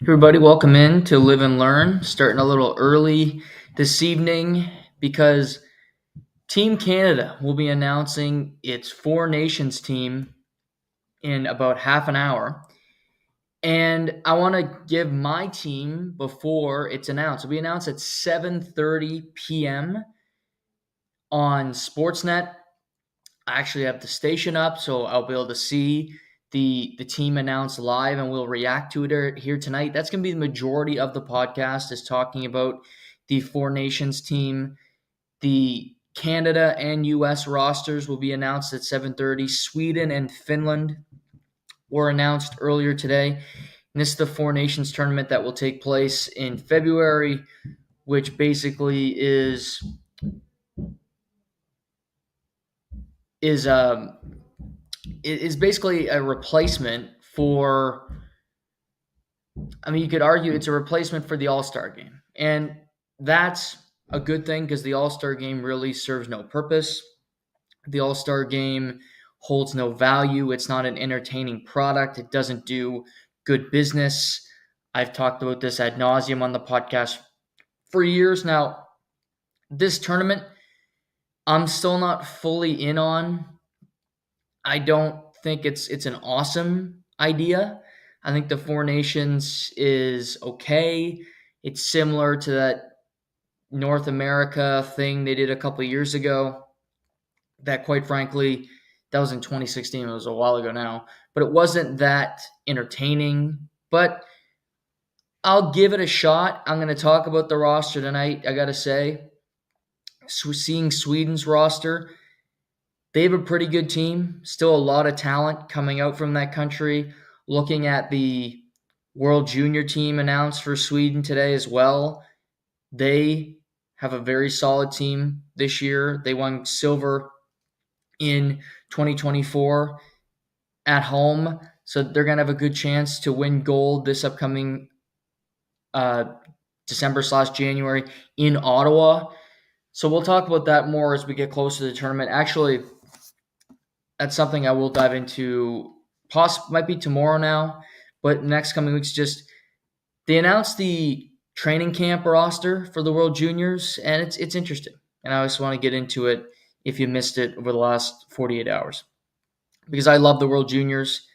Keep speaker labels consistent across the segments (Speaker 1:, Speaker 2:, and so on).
Speaker 1: Everybody, welcome in to Live and Learn. Starting a little early this evening because Team Canada will be announcing its Four Nations team in about half an hour. And I want to give my team before it's announced. It'll be announced at 7:30 p.m. on Sportsnet. I actually have the station up, so I'll be able to see the team announced live, and we'll react to it here tonight. That's going to be the majority of the podcast, is talking about the Four Nations team. The Canada and U.S. rosters will be announced at 7:30. Sweden and Finland were announced earlier today. And this is the Four Nations tournament that will take place in February, which basically is basically a replacement for, you could argue it's a replacement for the All-Star game. And that's a good thing because the All-Star game really serves no purpose. The All-Star game holds no value. It's not an entertaining product. It doesn't do good business. I've talked about this ad nauseum on the podcast for years now. This tournament, I'm still not fully in on. I don't think it's an awesome idea. I think the Four Nations is okay. It's similar to that North America thing they did a couple of years ago. That, quite frankly, that was in 2016. It was a while ago now, but it wasn't that entertaining. But I'll give it a shot. I'm going to talk about the roster tonight. I got to say, seeing Sweden's roster, they have a pretty good team. Still a lot of talent coming out from that country. Looking at the World Junior team announced for Sweden today as well, they have a very solid team this year. They won silver in 2024 at home, so they're going to have a good chance to win gold this upcoming December/January in Ottawa. So we'll talk about that more as we get closer to the tournament. Actually, that's something I will dive into. Might be tomorrow now, but next coming weeks. Just they announced the training camp roster for the World Juniors, and it's interesting. And I just want to get into it if you missed it over the last 48 hours, because I love the World Juniors.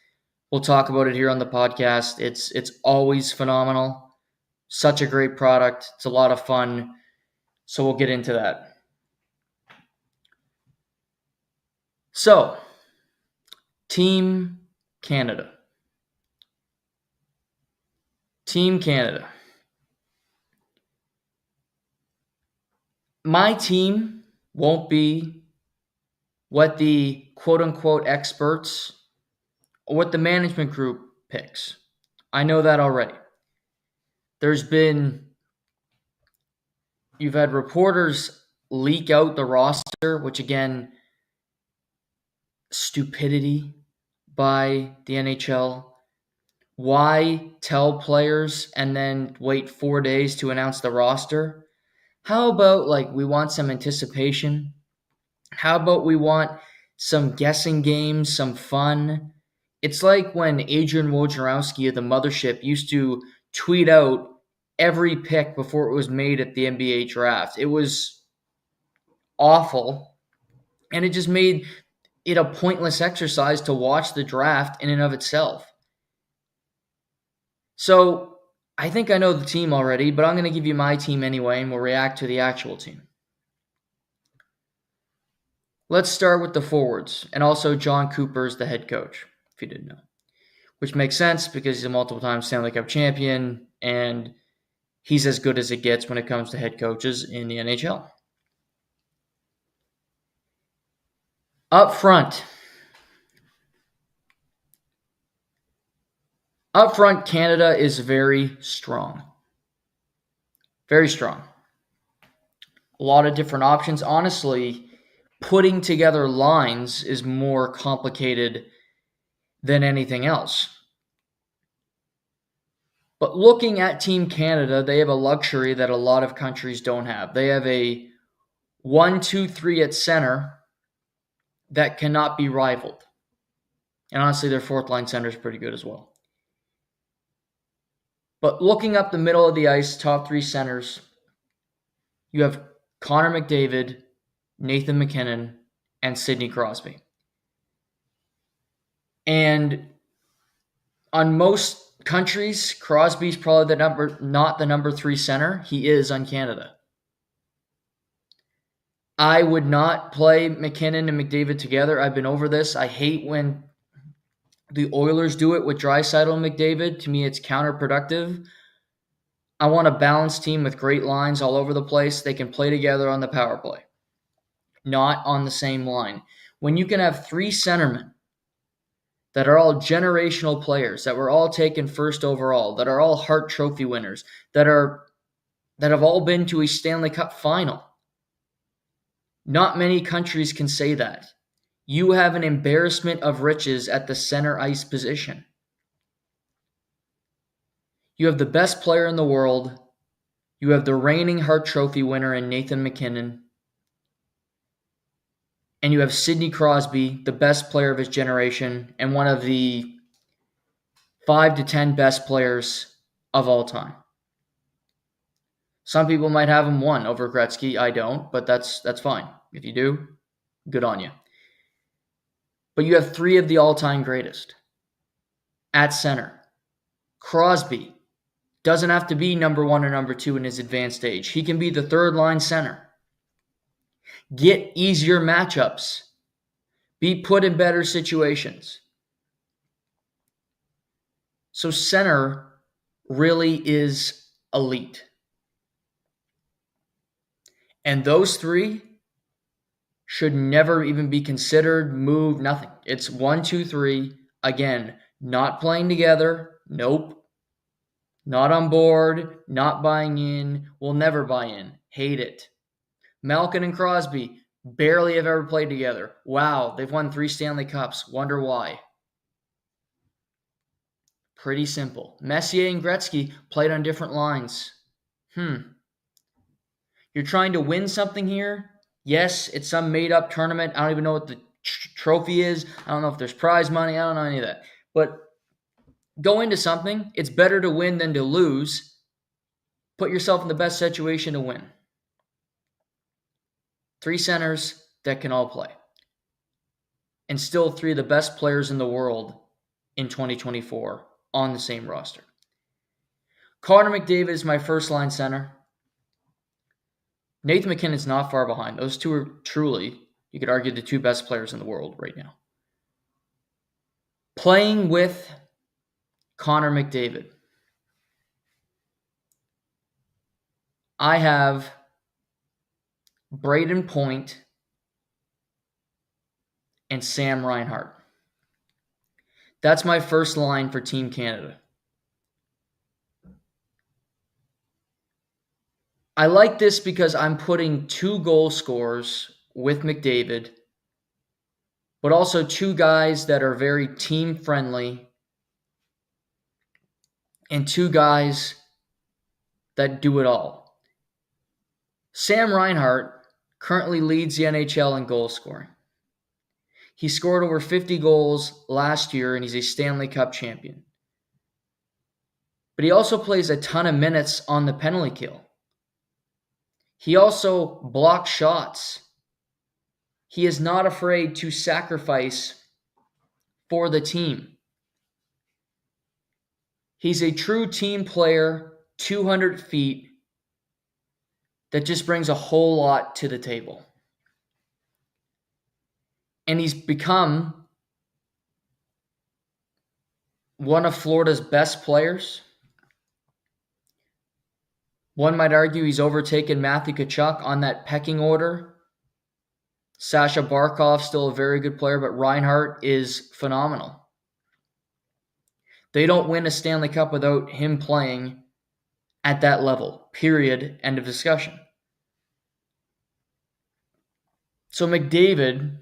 Speaker 1: We'll talk about it here on the podcast. It's always phenomenal. Such a great product. It's a lot of fun. So we'll get into that. So, Team Canada. Team Canada. My team won't be what the quote-unquote experts or what the management group picks. I know that already. You've had reporters leak out the roster, which again, stupidity by the NHL. Why tell players and then wait 4 days to announce the roster? How about, we want some anticipation? How about we want some guessing games, some fun? It's like when Adrian Wojnarowski of the Mothership used to tweet out every pick before it was made at the NBA draft. It was awful, and it just made it a pointless exercise to watch the draft in and of itself. So I think I know the team already, but I'm going to give you my team anyway, and we'll react to the actual team. Let's start with the forwards, and also John Cooper is the head coach, if you didn't know. Which makes sense because he's a multiple-time Stanley Cup champion, and he's as good as it gets when it comes to head coaches in the NHL. Up front, Canada is very strong. Very strong. A lot of different options. Honestly, putting together lines is more complicated than anything else. But looking at Team Canada, they have a luxury that a lot of countries don't have. They have a 1-2-3 at center that cannot be rivaled. And honestly, their fourth line center is pretty good as well. But looking up the middle of the ice, top three centers, you have Connor McDavid, Nathan MacKinnon, and Sidney Crosby. And on most countries, Crosby's probably not the number 3 center. He is on Canada. I would not play MacKinnon and McDavid together. I've been over this. I hate when the Oilers do it with Draisaitl and McDavid. To me, it's counterproductive. I want a balanced team with great lines all over the place. They can play together on the power play, not on the same line. When you can have 3 centermen that are all generational players, that were all taken first overall, that are all Hart Trophy winners, that have all been to a Stanley Cup final. Not many countries can say that. You have an embarrassment of riches at the center ice position. You have the best player in the world. You have the reigning Hart Trophy winner in Nathan MacKinnon. And you have Sidney Crosby, the best player of his generation, and one of the 5 to 10 best players of all time. Some people might have him 1 over Gretzky. I don't, but that's fine. If you do, good on you. But you have 3 of the all-time greatest at center. Crosby doesn't have to be number 1 or number 2 in his advanced age. He can be the third-line center. Get easier matchups. Be put in better situations. So center really is elite. And those 3 should never even be considered, moved, nothing. It's 1, 2, 3. Again, not playing together. Nope. Not on board. Not buying in. Will never buy in. Hate it. Malkin and Crosby barely have ever played together. Wow, they've won 3 Stanley Cups. Wonder why. Pretty simple. Messier and Gretzky played on different lines. You're trying to win something here? Yes, it's some made-up tournament. I don't even know what the trophy is. I don't know if there's prize money. I don't know any of that. But go into something. It's better to win than to lose. Put yourself in the best situation to win. 3 centers that can all play. And still 3 of the best players in the world in 2024 on the same roster. Connor McDavid is my first-line center. Nathan MacKinnon's not far behind. Those 2 are truly, you could argue, the 2 best players in the world right now. Playing with Connor McDavid, I have Braden Point and Sam Reinhart. That's my first line for Team Canada. I like this because I'm putting 2 goal scorers with McDavid, but also 2 guys that are very team-friendly and 2 guys that do it all. Sam Reinhart currently leads the NHL in goal scoring. He scored over 50 goals last year, and he's a Stanley Cup champion. But he also plays a ton of minutes on the penalty kill. He also blocks shots. He is not afraid to sacrifice for the team. He's a true team player, 200 feet, that just brings a whole lot to the table. And he's become one of Florida's best players. One might argue he's overtaken Matthew Tkachuk on that pecking order. Sasha Barkov's still a very good player, but Reinhart is phenomenal. They don't win a Stanley Cup without him playing at that level. Period. End of discussion. So McDavid,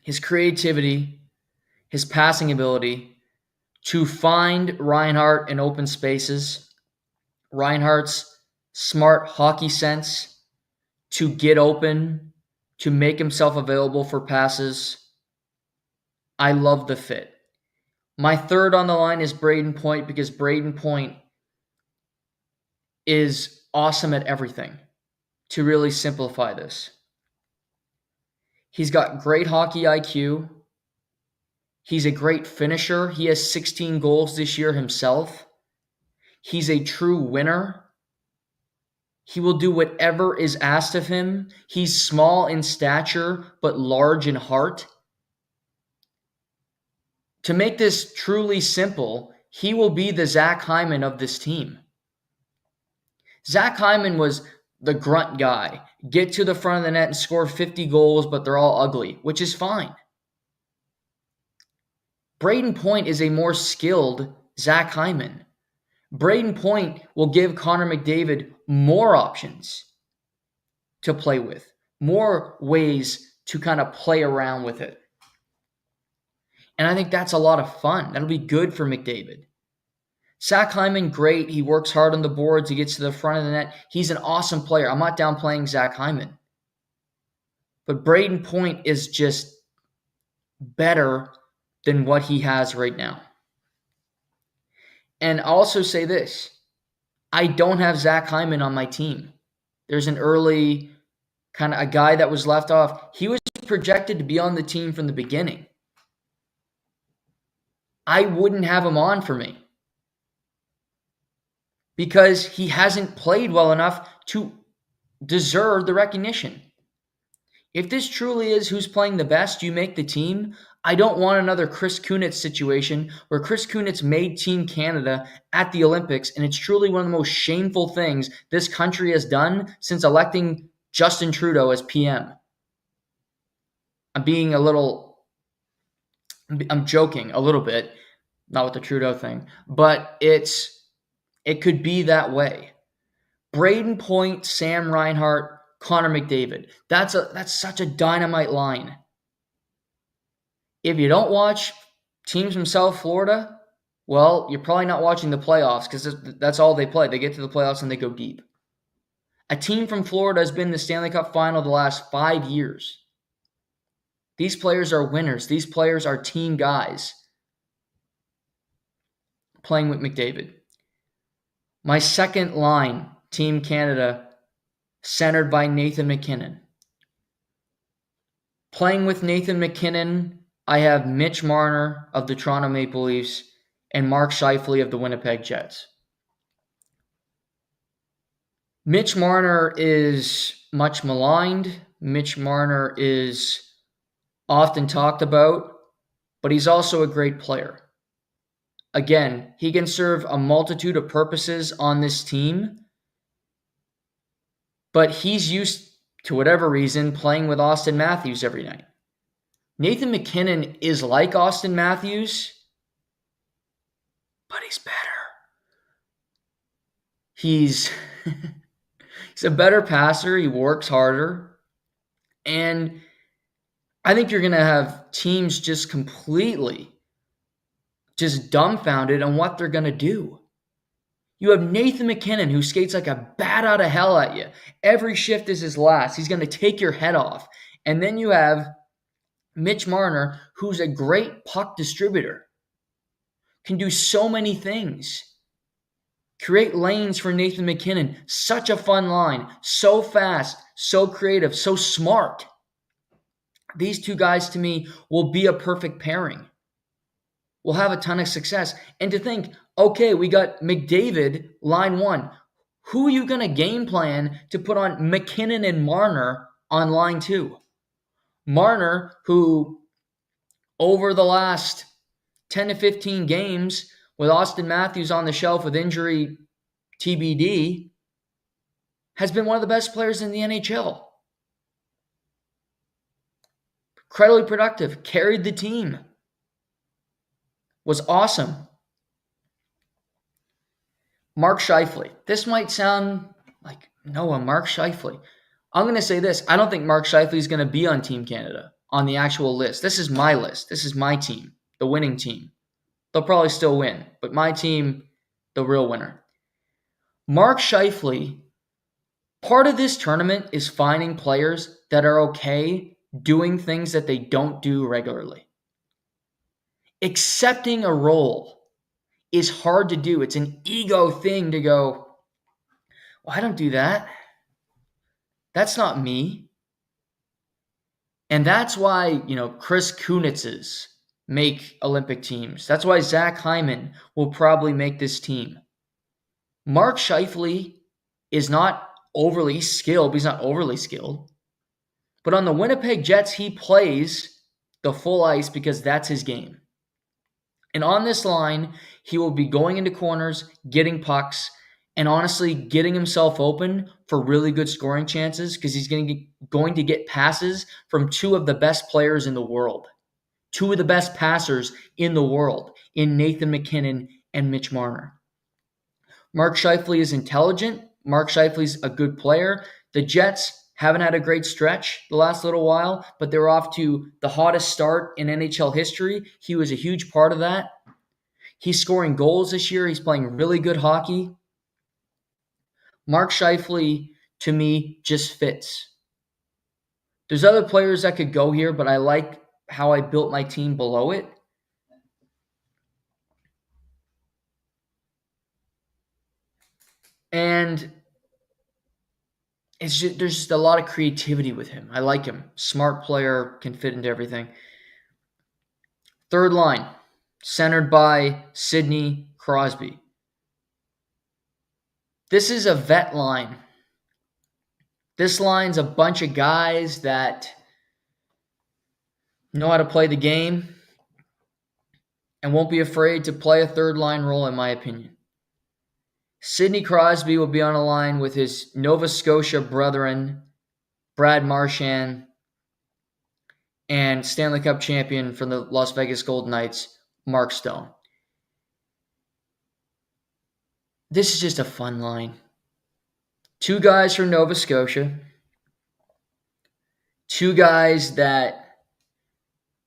Speaker 1: his creativity, his passing ability to find Reinhart in open spaces, Reinhart's smart hockey sense to get open, to make himself available for passes. I love the fit. My third on the line is Braden Point because Braden Point is awesome at everything, to really simplify this. He's got great hockey IQ. He's a great finisher. He has 16 goals this year himself. He's a true winner. He will do whatever is asked of him. He's small in stature, but large in heart. To make this truly simple, he will be the Zach Hyman of this team. Zach Hyman was the grunt guy. Get to the front of the net and score 50 goals, but they're all ugly, which is fine. Braden Point is a more skilled Zach Hyman. Braden Point will give Connor McDavid more options to play with, more ways to kind of play around with it. And I think that's a lot of fun. That'll be good for McDavid. Zach Hyman, great. He works hard on the boards. He gets to the front of the net. He's an awesome player. I'm not downplaying Zach Hyman. But Braden Point is just better than what he has right now. And I'll also say this. I don't have Zach Hyman on my team. There's an early kind of a guy that was left off. He was projected to be on the team from the beginning. I wouldn't have him on for me because he hasn't played well enough to deserve the recognition. If this truly is who's playing the best, you make the team. I don't want another Chris Kunitz situation where Chris Kunitz made Team Canada at the Olympics, and it's truly one of the most shameful things this country has done since electing Justin Trudeau as PM. I'm joking a little bit, not with the Trudeau thing, but it could be that way. Braden Point, Sam Reinhart, Connor McDavid. That's such a dynamite line. If you don't watch teams from South Florida, well, you're probably not watching the playoffs because that's all they play. They get to the playoffs and they go deep. A team from Florida has been in the Stanley Cup final the last 5 years. These players are winners. These players are team guys playing with McDavid. My second line, Team Canada, centered by Nathan MacKinnon. Playing with Nathan MacKinnon, I have Mitch Marner of the Toronto Maple Leafs and Mark Scheifele of the Winnipeg Jets. Mitch Marner is much maligned. Mitch Marner is often talked about, but he's also a great player. Again, he can serve a multitude of purposes on this team, but he's used, to whatever reason, playing with Austin Matthews every night. Nathan MacKinnon is like Austin Matthews, but he's better. He's a better passer. He works harder. And I think you're going to have teams just completely just dumbfounded on what they're going to do. You have Nathan MacKinnon, who skates like a bat out of hell at you. Every shift is his last. He's going to take your head off. And then you have Mitch Marner, who's a great puck distributor. Can do so many things. Create lanes for Nathan MacKinnon. Such a fun line. So fast, so creative, so smart. These two guys, to me, will be a perfect pairing. We'll have a ton of success. And to think, okay, we got McDavid, line one. Who are you going to game plan to put on MacKinnon and Marner on line two? Marner, who over the last 10 to 15 games, with Austin Matthews on the shelf with injury TBD, has been one of the best players in the NHL. Incredibly productive, carried the team, was awesome. Mark Scheifele. This might sound like, Noah, Mark Scheifele. I'm going to say this. I don't think Mark Scheifele is going to be on Team Canada on the actual list. This is my list. This is my team, the winning team. They'll probably still win, but my team, the real winner. Mark Scheifele, part of this tournament is finding players that are okay doing things that they don't do regularly. Accepting a role is hard to do. It's an ego thing to go, Well, I don't do that. That's not me. And that's why, Chris Kunitz's make Olympic teams. That's why Zach Hyman will probably make this team. Mark Scheifele is not overly skilled, but he's not overly skilled. But on the Winnipeg Jets, he plays the full ice because that's his game. And on this line, he will be going into corners, getting pucks, and honestly getting himself open for really good scoring chances because he's going to get passes from two of the best players in the world. Two of the best passers in the world in Nathan MacKinnon and Mitch Marner. Mark Scheifele is intelligent. Mark Scheifele's a good player. The Jets haven't had a great stretch the last little while, but they're off to the hottest start in NHL history. He was a huge part of that. He's scoring goals this year. He's playing really good hockey. Mark Scheifele, to me, just fits. There's other players that could go here, but I like how I built my team below it. And there's just a lot of creativity with him. I like him. Smart player, can fit into everything. Third line, centered by Sidney Crosby. This is a vet line. This line's a bunch of guys that know how to play the game and won't be afraid to play a third line role, in my opinion. Sidney Crosby will be on a line with his Nova Scotia brethren, Brad Marchand, and Stanley Cup champion from the Las Vegas Golden Knights, Mark Stone. This is just a fun line. Two guys from Nova Scotia. Two guys that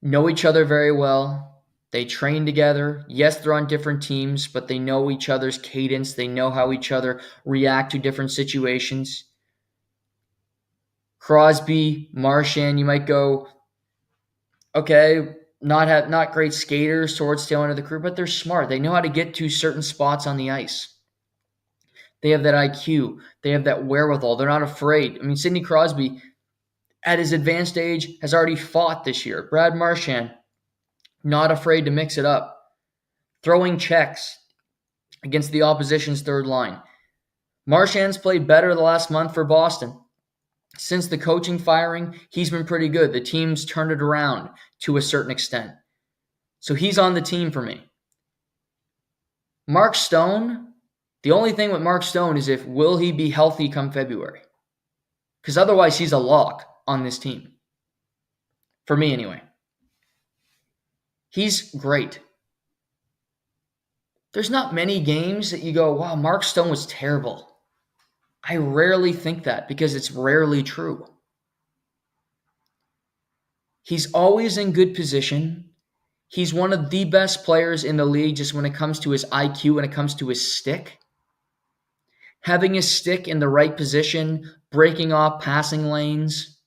Speaker 1: know each other very well. They train together. Yes, they're on different teams, but they know each other's cadence. They know how each other react to different situations. Crosby, Marchand, you might go, okay, not great skaters towards tail end of the career, but they're smart. They know how to get to certain spots on the ice. They have that IQ. They have that wherewithal. They're not afraid. I mean, Sidney Crosby, at his advanced age, has already fought this year. Brad Marchand, not afraid to mix it up. Throwing checks against the opposition's third line. Marchand's played better the last month for Boston. Since the coaching firing, he's been pretty good. The team's turned it around to a certain extent. So he's on the team for me. Mark Stone, the only thing with Mark Stone is will he be healthy come February? Because otherwise he's a lock on this team. For me anyway. He's great. There's not many games that you go, wow, Mark Stone was terrible. I rarely think that because it's rarely true. He's always in good position. He's one of the best players in the league just when it comes to his IQ, when it comes to his stick. Having his stick in the right position, breaking off passing lanes.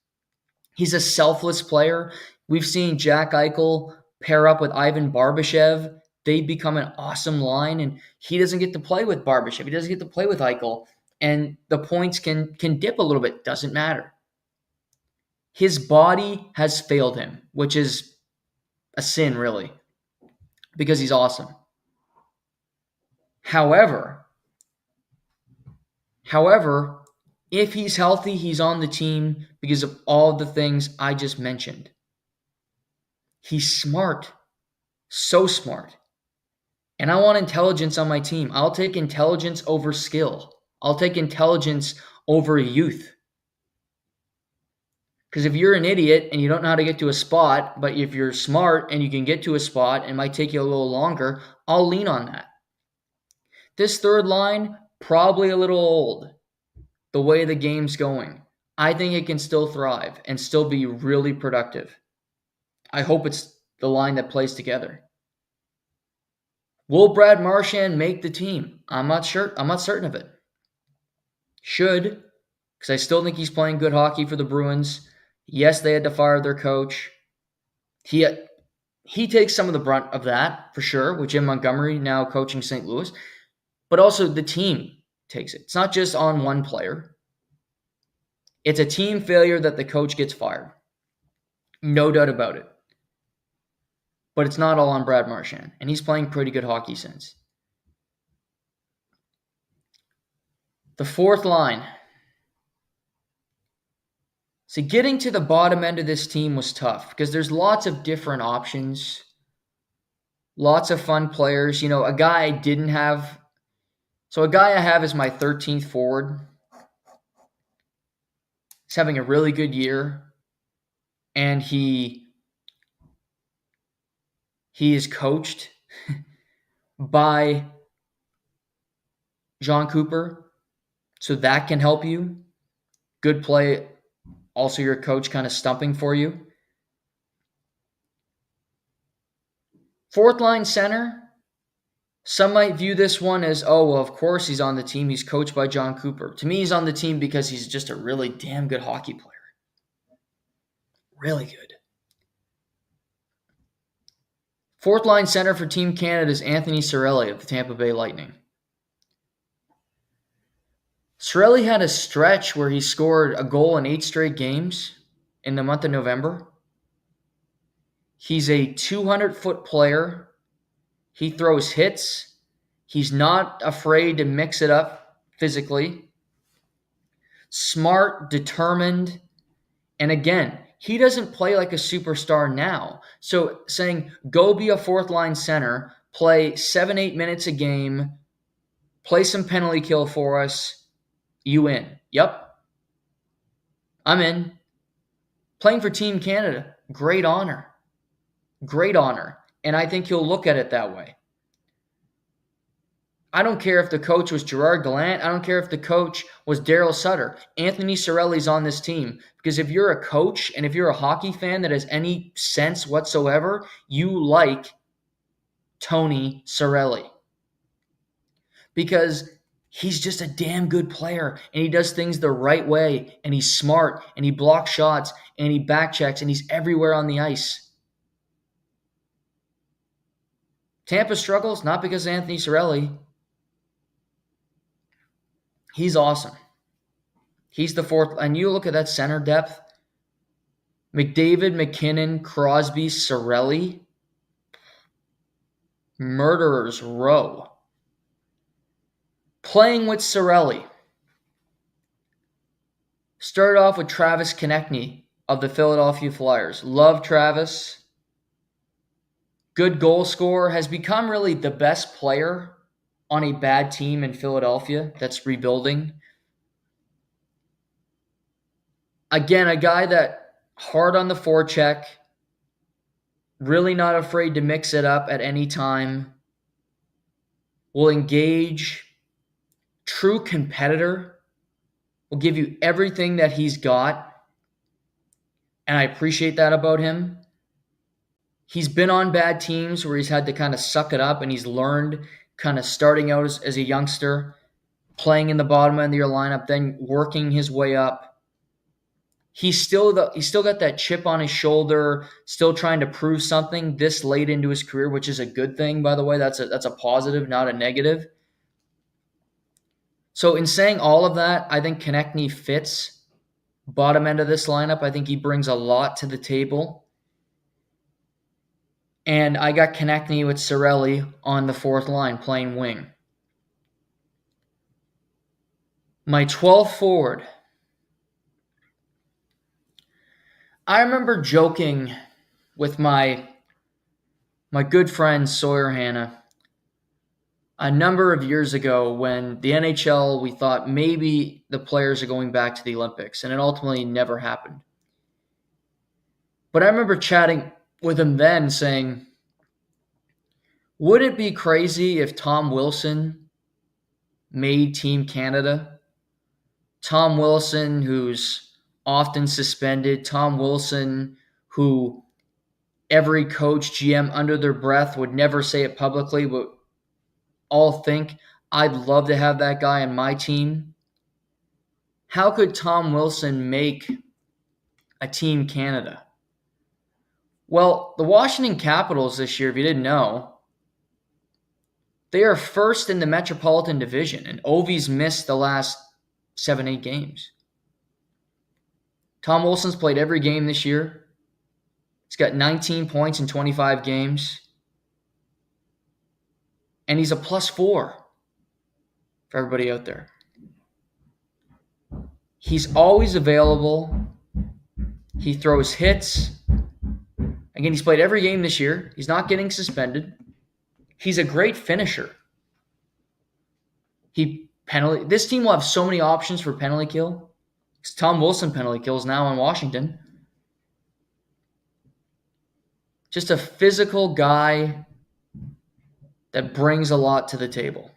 Speaker 1: He's a selfless player. We've seen Jack Eichel pair up with Ivan Barbashev. They become an awesome line, and he doesn't get to play with Barbashev. He doesn't get to play with Eichel, and the points can dip a little bit. Doesn't matter. His body has failed him, which is a sin, really, because he's awesome. However, if he's healthy, he's on the team because of all the things I just mentioned. He's smart, so smart. And I want intelligence on my team. I'll take intelligence over skill. I'll take intelligence over youth. Because if you're an idiot and you don't know how to get to a spot, but if you're smart and you can get to a spot and it might take you a little longer, I'll lean on that. This third line, probably a little old, the way the game's going. I think it can still thrive and still be really productive. I hope it's the line that plays together. Will Brad Marchand make the team? I'm not sure. I'm not certain of it. Should, because I still think he's playing good hockey for the Bruins. Yes, they had to fire their coach. He takes some of the brunt of that, for sure, with Jim Montgomery now coaching St. Louis. But also the team. takes it. It's not just on one player. It's a team failure that the coach gets fired. No doubt about it. But it's not all on Brad Marchand, and he's playing pretty good hockey since. The fourth line. See, getting to the bottom end of this team was tough because there's lots of different options, lots of fun players. You know, a guy I didn't have. So a guy I have is my 13th forward. He's having a really good year, and he is coached by John Cooper, so that can help you. Good play. Also, your coach kind of stumping for you. Fourth line center. Some might view this one as, oh, well, of course he's on the team. He's coached by John Cooper. To me, he's on the team because he's just a really damn good hockey player. Really good. Fourth line center for Team Canada is Anthony Cirelli of the Tampa Bay Lightning. Cirelli had a stretch where he scored a goal in 8 straight games in the month of November. He's a 200-foot player. He throws hits. He's not afraid to mix it up physically. Smart, determined. And again, he doesn't play like a superstar now. So saying, go be a fourth line center, play 7-8 minutes a game, play some penalty kill for us, you in. Yep. I'm in. Playing for Team Canada, great honor. Great honor. And I think he'll look at it that way. I don't care if the coach was Gerard Gallant. I don't care if the coach was Daryl Sutter. Anthony Cirelli's on this team. Because if you're a coach and if you're a hockey fan that has any sense whatsoever, you like Tony Cirelli. Because he's just a damn good player and he does things the right way and he's smart and he blocks shots and he backchecks and he's everywhere on the ice. Tampa struggles not because of Anthony Cirelli. He's awesome. He's the fourth. And you look at that center depth. McDavid, McKinnon, Crosby, Cirelli. Murderers row. Playing with Cirelli. Started off with Travis Konechny of the Philadelphia Flyers. Love Travis. Good goal scorer. Has become really the best player on a bad team in Philadelphia that's rebuilding. Again, a guy that hard on the forecheck, really not afraid to mix it up at any time, will engage, true competitor, will give you everything that he's got, and I appreciate that about him. He's been on bad teams where he's had to kind of suck it up, and he's learned kind of starting out as a youngster, playing in the bottom end of your lineup, then working his way up. He's still got that chip on his shoulder, still trying to prove something this late into his career, which is a good thing, by the way. That's a positive, not a negative. So in saying all of that, I think Konechny fits bottom end of this lineup. I think he brings a lot to the table. And I got Konechny with Cirelli on the fourth line playing wing. My 12th forward. I remember joking with my good friend Sawyer Hanna a number of years ago when the NHL, we thought maybe the players are going back to the Olympics, and it ultimately never happened. But I remember chatting with him then saying, would it be crazy if Tom Wilson made Team Canada? Tom Wilson, who's often suspended. Tom Wilson, who every coach, GM under their breath would never say it publicly, but all think, I'd love to have that guy on my team. How could Tom Wilson make a Team Canada? Well, the Washington Capitals this year, if you didn't know, They are first in the Metropolitan Division, and Ovi's missed the last 7-8 games. Tom Wilson's played every game this year. He's got 19 points in 25 games. And he's a +4 for everybody out there. He's always available. He throws hits. Again, he's played every game this year. He's not getting suspended. He's a great finisher. This team will have so many options for penalty kill. It's Tom Wilson penalty kills now in Washington. Just a physical guy that brings a lot to the table.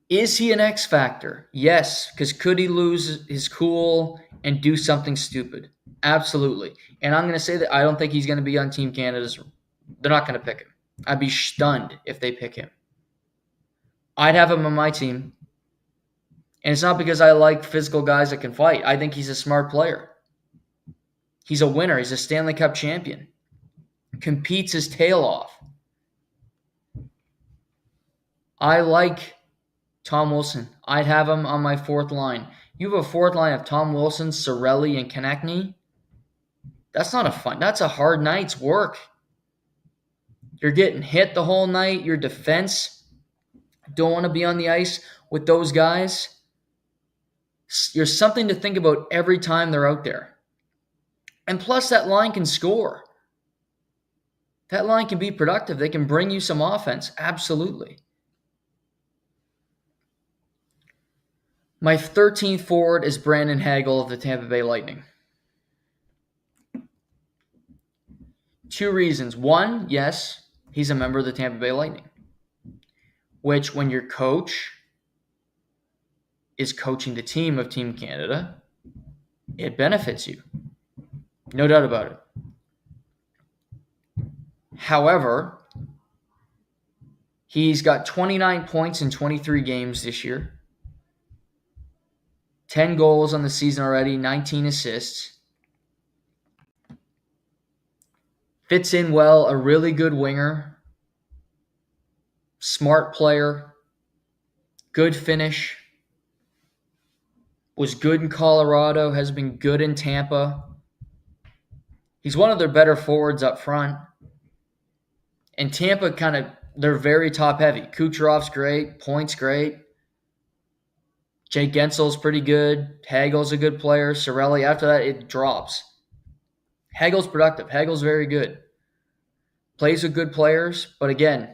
Speaker 1: Is he an X factor? Yes, because could he lose his cool and do something stupid? Absolutely. And I'm going to say that I don't think he's going to be on Team Canada's. They're not going to pick him. I'd be stunned if they pick him. I'd have him on my team. And it's not because I like physical guys that can fight. I think he's a smart player. He's a winner. He's a Stanley Cup champion. Competes his tail off. I like Tom Wilson. I'd have him on my fourth line. You have a fourth line of Tom Wilson, Cirelli, and Konechny. That's a hard night's work. You're getting hit the whole night. Your defense don't want to be on the ice with those guys. There's something to think about every time they're out there. And plus, that line can score. That line can be productive. They can bring you some offense. Absolutely. My 13th forward is Brandon Hagel of the Tampa Bay Lightning. 2 reasons. 1, yes, he's a member of the Tampa Bay Lightning, which when your coach is coaching the team of Team Canada, it benefits you. No doubt about it. However, he's got 29 points in 23 games this year. 10 goals on the season already, 19 assists. Fits in well, a really good winger. Smart player. Good finish. Was good in Colorado, has been good in Tampa. He's one of their better forwards up front. And Tampa they're very top heavy. Kucherov's great, Point's great. Jake Gensel's pretty good. Hagel's a good player. Cirelli, after that, it drops. Hagel's productive. Hagel's very good. Plays with good players. But again,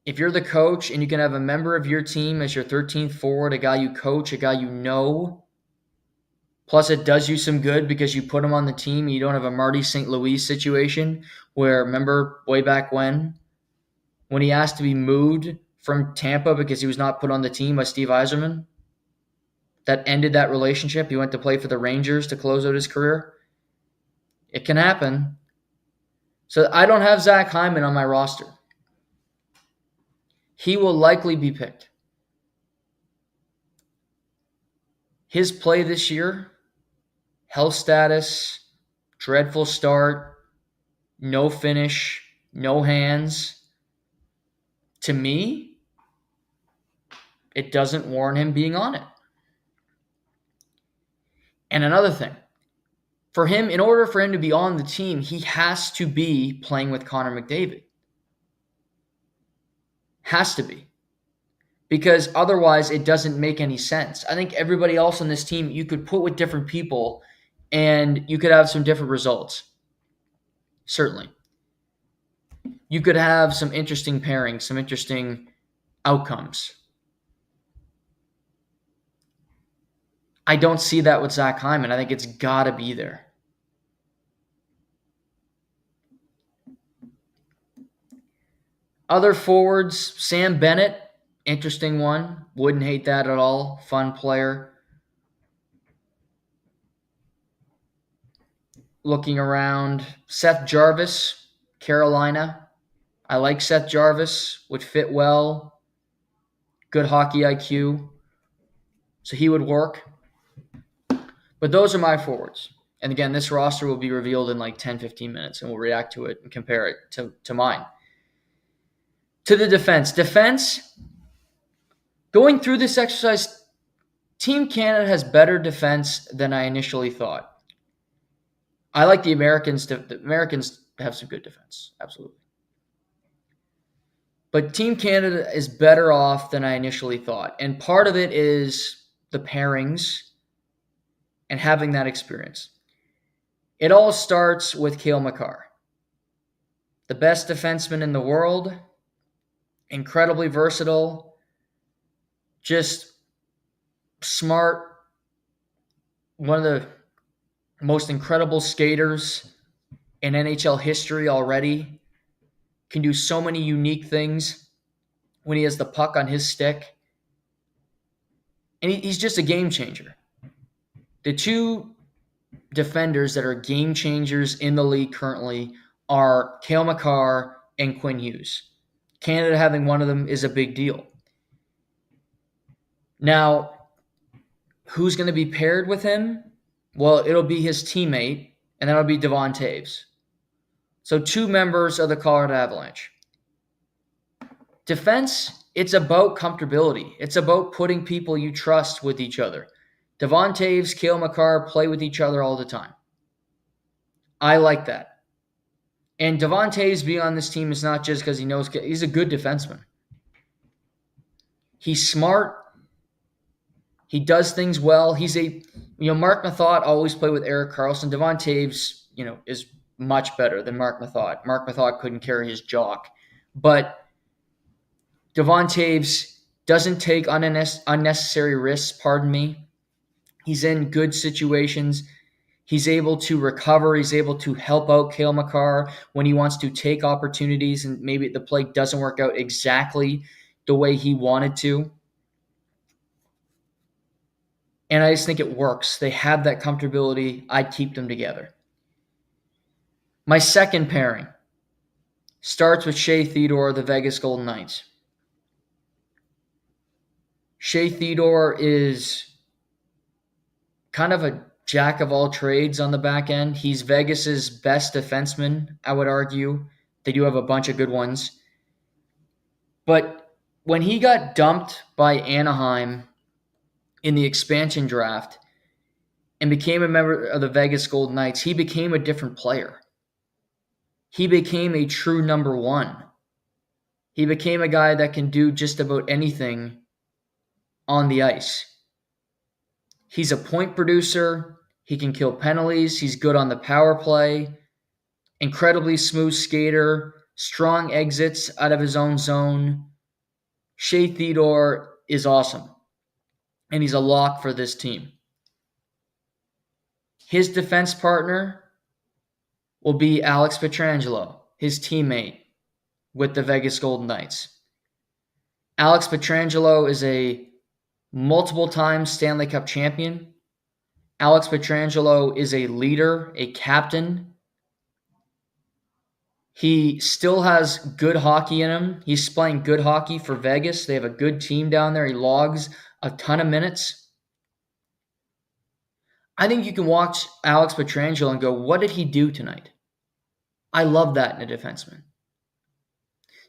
Speaker 1: if you're the coach and you can have a member of your team as your 13th forward, a guy you coach, a guy you know, plus it does you some good because you put him on the team and you don't have a Marty St. Louis situation where, remember way back when he asked to be moved from Tampa because he was not put on the team by Steve Yzerman? That ended that relationship. He went to play for the Rangers to close out his career. It can happen. So I don't have Zach Hyman on my roster. He will likely be picked. His play this year, health status, dreadful start, no finish, no hands. To me, it doesn't warrant him being on it. And another thing, in order for him to be on the team, he has to be playing with Connor McDavid. Has to be. Because otherwise, it doesn't make any sense. I think everybody else on this team, you could put with different people, and you could have some different results. Certainly. You could have some interesting pairings, some interesting outcomes. I don't see that with Zach Hyman. I think it's got to be there. Other forwards, Sam Bennett, interesting one. Wouldn't hate that at all. Fun player. Looking around, Seth Jarvis, Carolina. I like Seth Jarvis. Would fit well. Good hockey IQ. So he would work. But those are my forwards. And again, this roster will be revealed in like 10, 15 minutes, and we'll react to it and compare it to mine. To the defense. Defense, going through this exercise, Team Canada has better defense than I initially thought. I like the Americans. The Americans have some good defense, absolutely. But Team Canada is better off than I initially thought. And part of it is the pairings and having that experience. It all starts with Cale Makar, the best defenseman in the world, incredibly versatile, just smart, one of the most incredible skaters in NHL history already, can do so many unique things when he has the puck on his stick. And he's just a game changer. The two defenders that are game changers in the league currently are Cale Makar and Quinn Hughes. Canada having one of them is a big deal. Now, who's going to be paired with him? Well, it'll be his teammate, and that'll be Devon Toews. So 2 members of the Colorado Avalanche. Defense, it's about comfortability. It's about putting people you trust with each other. Devon Toews, Cale Makar play with each other all the time. I like that. And Devon Toews being on this team is not just because he knows he's a good defenseman. He's smart. He does things well. Mark Mathot always played with Erik Karlsson. Devon Toews, is much better than Mark Mathot. Mark Mathot couldn't carry his jock. But Devon Toews doesn't take unnecessary risks, pardon me. He's in good situations. He's able to recover. He's able to help out Cale Makar when he wants to take opportunities and maybe the play doesn't work out exactly the way he wanted to. And I just think it works. They have that comfortability. I'd keep them together. My second pairing starts with Shea Theodore, the Vegas Golden Knights. Shea Theodore is kind of a jack of all trades on the back end. He's Vegas's best defenseman, I would argue. They do have a bunch of good ones. But when he got dumped by Anaheim in the expansion draft and became a member of the Vegas Golden Knights, he became a different player. He became a true number one. He became a guy that can do just about anything on the ice. He's a point producer. He can kill penalties. He's good on the power play. Incredibly smooth skater. Strong exits out of his own zone. Shea Theodore is awesome. And he's a lock for this team. His defense partner will be Alex Pietrangelo, his teammate with the Vegas Golden Knights. Alex Pietrangelo is a multiple-time Stanley Cup champion. Alex Pietrangelo is a leader, a captain. He still has good hockey in him. He's playing good hockey for Vegas. They have a good team down there. He logs a ton of minutes. I think you can watch Alex Pietrangelo and go, what did he do tonight? I love that in a defenseman.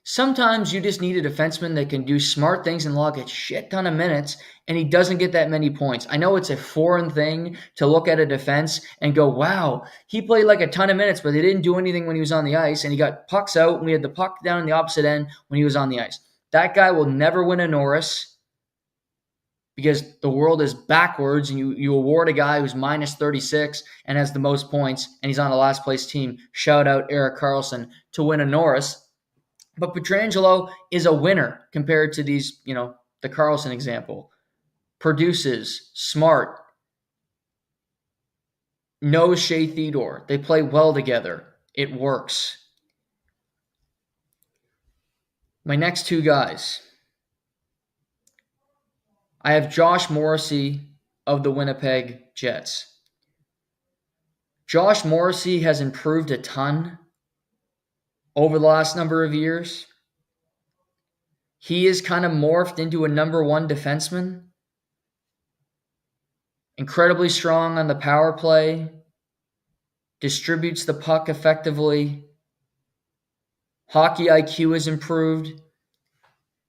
Speaker 1: Sometimes you just need a defenseman that can do smart things and log a shit ton of minutes, and he doesn't get that many points. I know it's a foreign thing to look at a defense and go, wow, he played like a ton of minutes, but he didn't do anything when he was on the ice, and he got pucks out, and we had the puck down in the opposite end when he was on the ice. That guy will never win a Norris because the world is backwards, and you award a guy who's minus 36 and has the most points, and he's on a last-place team. Shout out Erik Karlsson to win a Norris. But Pietrangelo is a winner compared to these, the Karlsson example. Produces, smart, knows Shea Theodore. They play well together. It works. My next 2 guys. I have Josh Morrissey of the Winnipeg Jets. Josh Morrissey has improved a ton over the last number of years. He is kind of morphed into a number one defenseman. Incredibly strong on the power play. distributes the puck effectively. Hockey IQ has improved.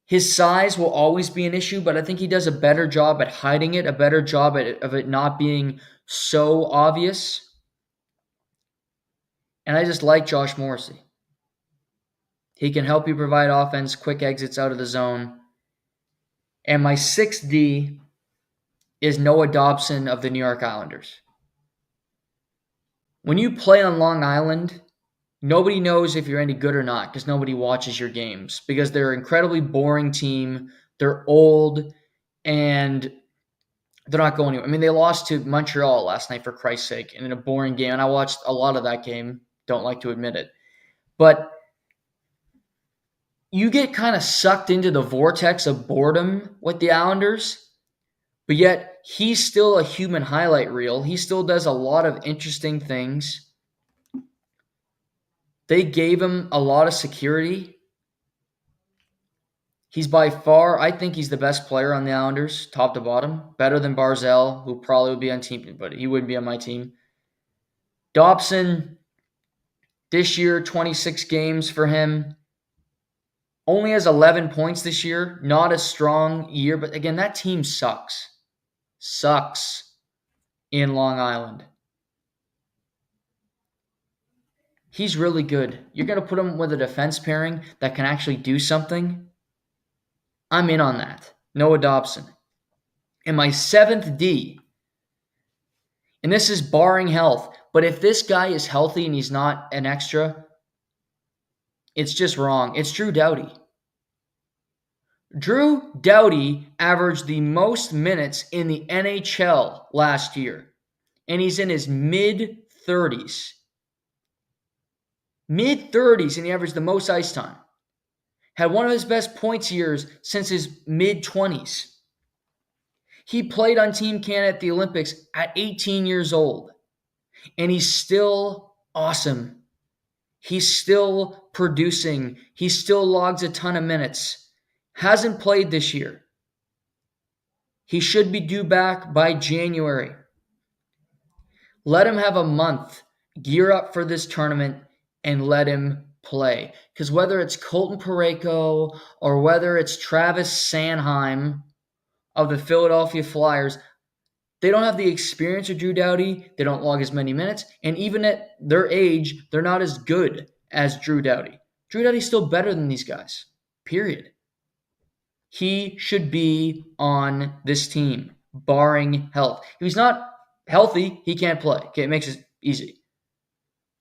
Speaker 1: His size will always be an issue, but I think he does a better job at hiding it, a better job of it not being so obvious. And I just like Josh Morrissey. He can help you provide offense, quick exits out of the zone. And my 6D is Noah Dobson of the New York Islanders. When you play on Long Island, nobody knows if you're any good or not because nobody watches your games because they're an incredibly boring team. They're old and they're not going anywhere. I mean, they lost to Montreal last night, for Christ's sake, in a boring game. And I watched a lot of that game. Don't like to admit it. But you get kind of sucked into the vortex of boredom with the Islanders. But yet, he's still a human highlight reel. He still does a lot of interesting things. They gave him a lot of security. He's by far, I think he's the best player on the Islanders, top to bottom. Better than Barzal, who probably would be on team, but he wouldn't be on my team. Dobson, this year, 26 games for him. Only has 11 points this year. Not a strong year, but again, that team sucks. Sucks in Long Island. He's really good. You're going to put him with a defense pairing that can actually do something? I'm in on that. Noah Dobson. And my 7th D, and this is barring health, but if this guy is healthy and he's not an extra, it's just wrong. It's Drew Doughty. Drew Doughty averaged the most minutes in the NHL last year, and he's in his mid-30s. Mid-30s, and he averaged the most ice time. Had one of his best points years since his mid-20s. He played on Team Canada at the Olympics at 18 years old, and he's still awesome. He's still producing. He still logs a ton of minutes. Hasn't played this year. He should be due back by January. Let him have a month, gear up for this tournament, and let him play. Because whether it's Colton Parayko or whether it's Travis Sanheim of the Philadelphia Flyers, they don't have the experience of Drew Doughty. They don't log as many minutes. And even at their age, they're not as good as Drew Doughty. Drew Doughty's still better than these guys, period. He should be on this team, barring health. If he's not healthy, he can't play. Okay, it makes it easy.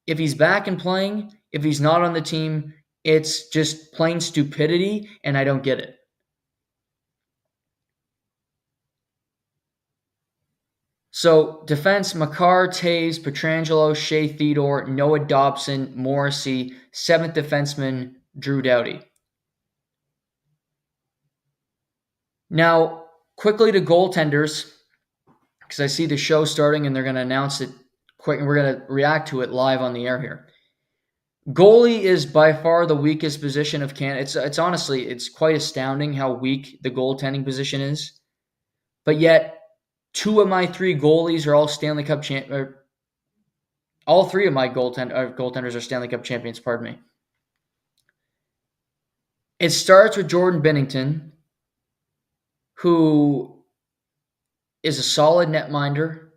Speaker 1: If he's back and playing, if he's not on the team, it's just plain stupidity, and I don't get it. So, defense, Makar, Taves, Pietrangelo, Shea Theodore, Noah Dobson, Morrissey, 7th defenseman, Drew Doughty. Now, quickly to goaltenders, because I see the show starting and they're going to announce it quick, and we're going to react to it live on the air here. Goalie is by far the weakest position of Canada. It's honestly, it's quite astounding how weak the goaltending position is. But yet, 2 of my 3 goalies are all Stanley Cup champions. All 3 of my goaltenders are Stanley Cup champions, pardon me. It starts with Jordan Binnington, who is a solid netminder,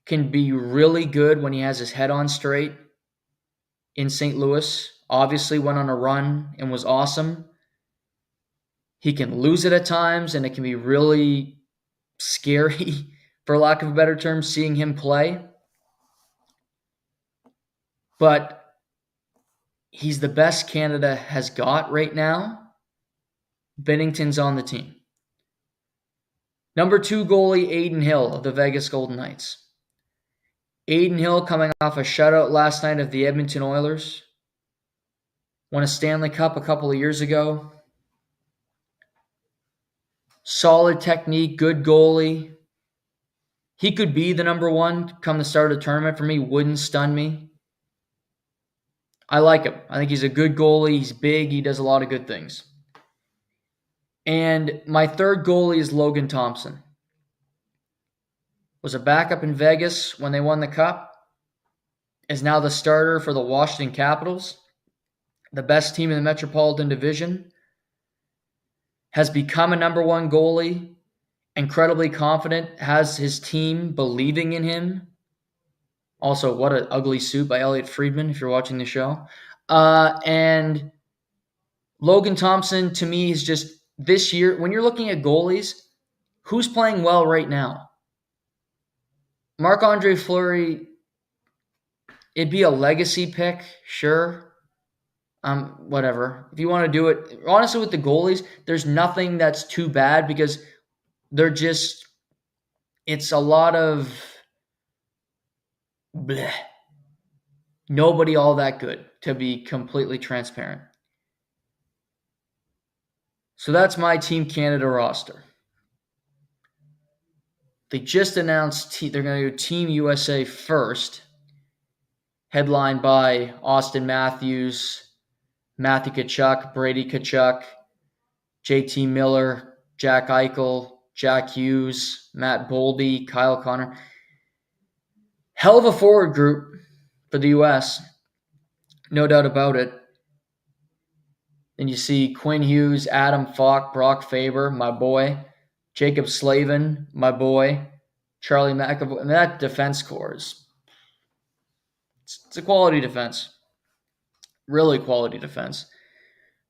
Speaker 1: can be really good when he has his head on straight in St. Louis. Obviously went on a run and was awesome. He can lose it at times, and it can be really scary, for lack of a better term, seeing him play. But he's the best Canada has got right now. Binnington's on the team. Number 2 goalie, Adin Hill of the Vegas Golden Knights. Adin Hill coming off a shutout last night of the Edmonton Oilers. Won a Stanley Cup a couple of years ago. Solid technique, good goalie. He could be the number 1 come the start of the tournament for me. Wouldn't stun me. I like him. I think he's a good goalie. He's big. He does a lot of good things. And my 3rd goalie is Logan Thompson. Was a backup in Vegas when they won the Cup. is now the starter for the Washington Capitals, the best team in the Metropolitan Division, has become a number one goalie, incredibly confident, has his team believing in him. Also, what an ugly suit by Elliot Friedman, if you're watching the show. And Logan Thompson, to me, is just this year, when you're looking at goalies, who's playing well right now? Marc-Andre Fleury, it'd be a legacy pick, sure. Whatever. If you want to do it, honestly, with the goalies, there's nothing that's too bad because they're just, it's a lot of bleh. Nobody all that good, to be completely transparent. So that's my Team Canada roster. They just announced they're going to do Team USA first, headlined by Austin Matthews, Matthew Tkachuk, Brady Tkachuk, JT Miller, Jack Eichel, Jack Hughes, Matt Boldy, Kyle Connor. Hell of a forward group for the U.S., no doubt about it. Then you see Quinn Hughes, Adam Falk, Brock Faber, my boy, Jacob Slavin, my boy, Charlie McAvoy. I mean, that defense core is it's a quality defense. Really quality defense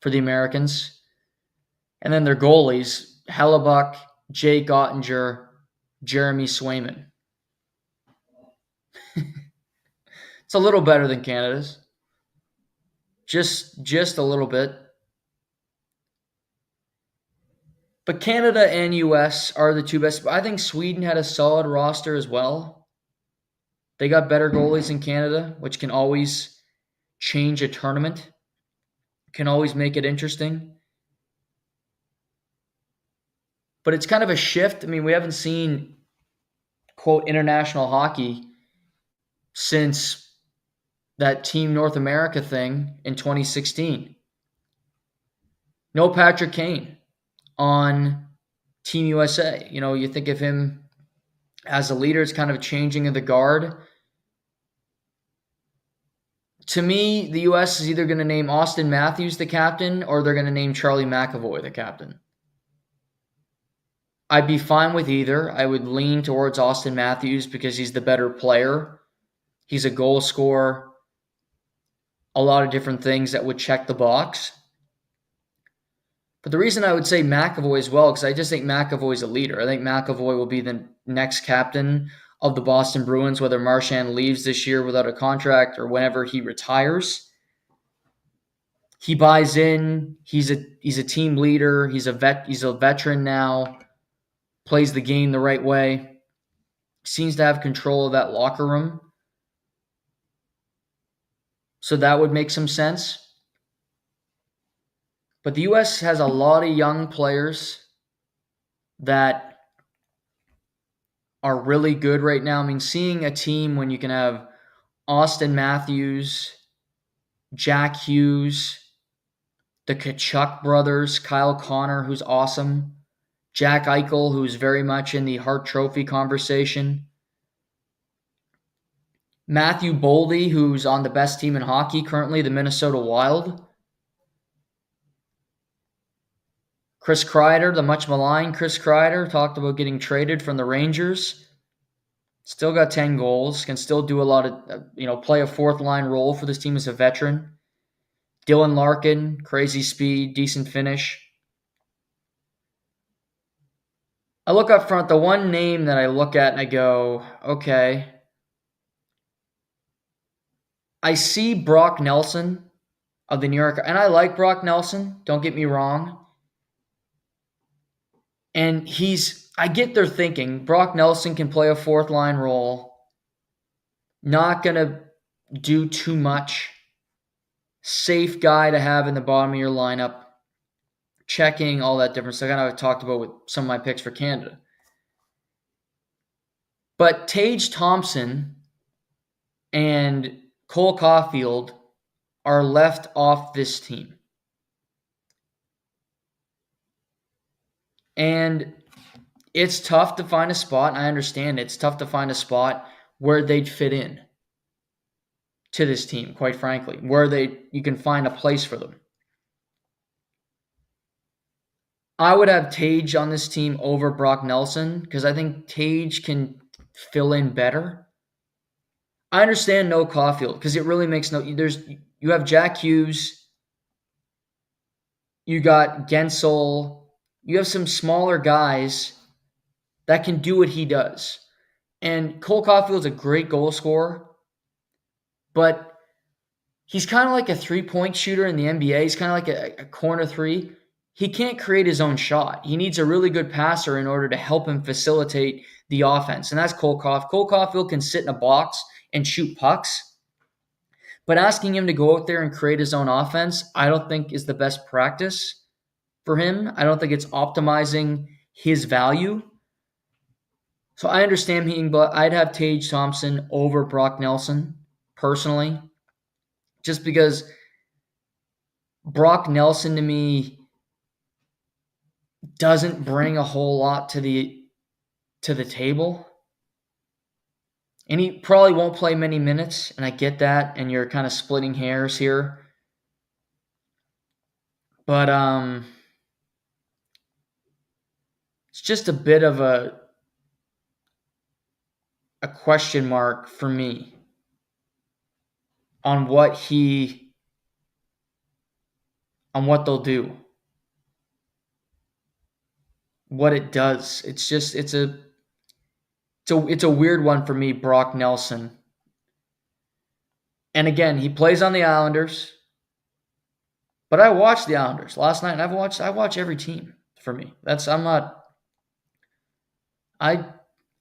Speaker 1: for the Americans. And then their goalies, Hellebuck, Jake Ottinger, Jeremy Swayman. It's a little better than Canada's. Just a little bit. But Canada and US are the two best. I think Sweden had a solid roster as well. They got better goalies in Canada, which can always change a tournament, can always make it interesting. But it's kind of a shift. I mean, we haven't seen, quote, international hockey since that Team North America thing in 2016. No Patrick Kane on Team USA. You know, you think of him as a leader, it's kind of changing of the guard. To me, the U.S. is either going to name Austin Matthews the captain or they're going to name Charlie McAvoy the captain. I'd be fine with either. I would lean towards Austin Matthews because he's the better player. He's a goal scorer. A lot of different things that would check the box. But the reason I would say McAvoy as well, because I just think McAvoy's a leader. I think McAvoy will be the next captain of the Boston Bruins, whether Marchand leaves this year without a contract or whenever he retires. He buys in. He's a team leader. He's a veteran now. Plays the game the right way. Seems to have control of that locker room. So that would make some sense. But the U.S. has a lot of young players that are really good right now. I mean, seeing a team when you can have Austin Matthews, Jack Hughes, the Tkachuk brothers, Kyle Connor, who's awesome, Jack Eichel, who's very much in the Hart Trophy conversation, Matthew Boldy, who's on the best team in hockey currently, the Minnesota Wild, Chris Kreider, the much maligned Chris Kreider, talked about getting traded from the Rangers. Still got 10 goals, can still do a lot of, play a fourth line role for this team as a veteran. Dylan Larkin, crazy speed, decent finish. I look up front, the one name that I look at and I go, okay. I see Brock Nelson of the New York, and I like Brock Nelson, don't get me wrong. And I get their thinking. Brock Nelson can play a fourth line role. Not going to do too much. Safe guy to have in the bottom of your lineup. Checking, all that different stuff. I kind of talked about with some of my picks for Canada. But Tage Thompson and Cole Caulfield are left off this team. And it's tough to find a spot, and I understand it's tough to find a spot where they'd fit in. to this team, quite frankly, where you can find a place for them. I would have Tage on this team over Brock Nelson because I think Tage can fill in better. I understand no Caulfield because it really makes you have Jack Hughes, you got Gensel, you have some smaller guys that can do what he does. And Cole Caulfield's a great goal scorer, but he's kind of like a three-point shooter in the NBA. He's kind of like a corner three. He can't create his own shot. He needs a really good passer in order to help him facilitate the offense, and that's Cole Caulfield. Cole Caulfield can sit in a box and shoot pucks, but asking him to go out there and create his own offense, I don't think is the best practice for him. I don't think it's optimizing his value. So I understand but I'd have Tage Thompson over Brock Nelson, personally, just because Brock Nelson to me doesn't bring a whole lot to the table. And he probably won't play many minutes, and I get that, and you're kind of splitting hairs here. But it's just a bit of a question mark for me on what they'll do. What it does. It's a weird one for me, Brock Nelson. And again, he plays on the Islanders. But I watched the Islanders last night, and I watch every team for me.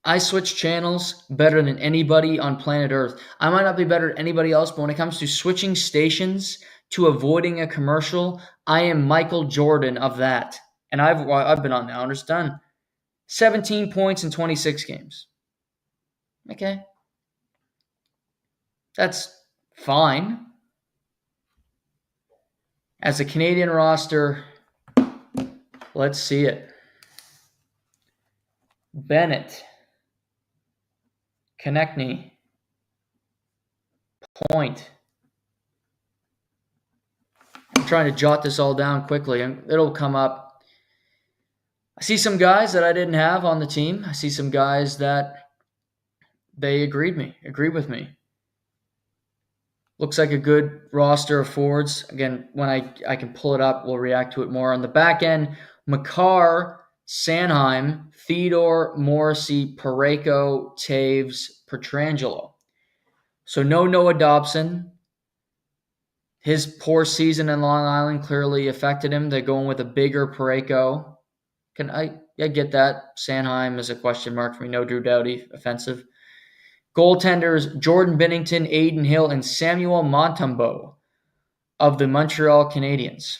Speaker 1: I switch channels better than anybody on planet Earth. I might not be better than anybody else, but when it comes to switching stations to avoiding a commercial, I am Michael Jordan of that. And I've been on the Islanders, done 17 points in 26 games. Okay. That's fine. As a Canadian roster, let's see it. Bennett, Konechny, Point. I'm trying to jot this all down quickly, and it'll come up. I see some guys that I didn't have on the team. I see some guys that they agreed with me. Looks like a good roster of forwards. Again, when I can pull it up, we'll react to it more. On the back end, Makar, Sanheim, Theodore, Morrissey, Parayko, Taves, Pietrangelo. So no Noah Dobson. His poor season in Long Island clearly affected him. They're going with a bigger Parayko. I get that. Sanheim is a question mark for me. No Drew Doughty, offensive. Goaltenders, Jordan Binnington, Aiden Hill, and Samuel Montembeault of the Montreal Canadiens.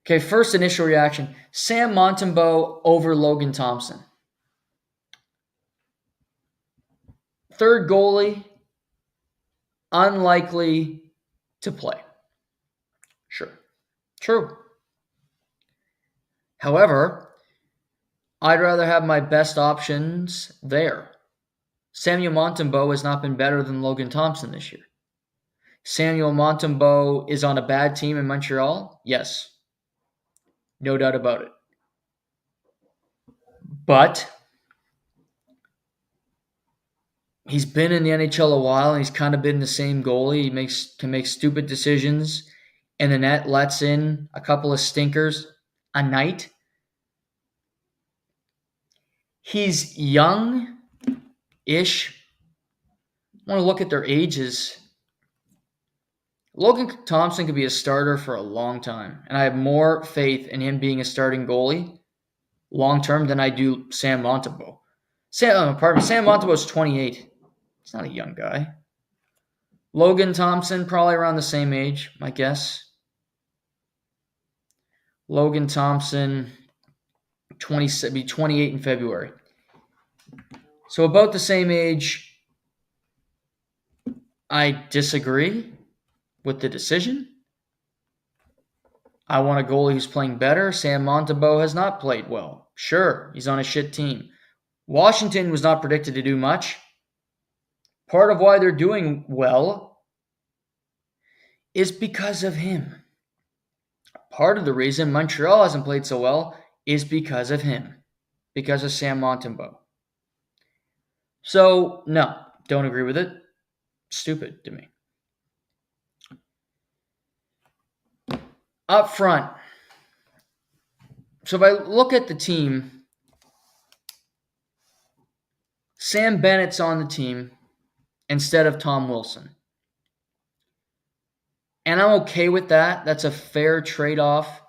Speaker 1: Okay, first initial reaction. Sam Montembeault over Logan Thompson. Third goalie, unlikely to play. Sure. True. However, I'd rather have my best options there. Samuel Montembeault has not been better than Logan Thompson this year. Samuel Montembeault is on a bad team in Montreal? Yes. No doubt about it. But he's been in the NHL a while, and he's kind of been the same goalie. He can make stupid decisions, and the net lets in a couple of stinkers a night. He's young-ish. I want to look at their ages. Logan Thompson could be a starter for a long time, and I have more faith in him being a starting goalie long-term than I do Sam Montembeault. Sam Montembeault's 28. He's not a young guy. Logan Thompson, probably around the same age, my guess. Logan Thompson, be 28 in February. So about the same age. I disagree with the decision. I want a goalie who's playing better. Sam Montembeault has not played well. Sure, he's on a shit team. Washington was not predicted to do much. part of why they're doing well is because of him. Part of the reason Montreal hasn't played so well is because of him, because of Sam Montembeault. So, no, don't agree with it. Stupid to me. Up front. So if I look at the team, Sam Bennett's on the team instead of Tom Wilson. And I'm okay with that. That's a fair trade-off.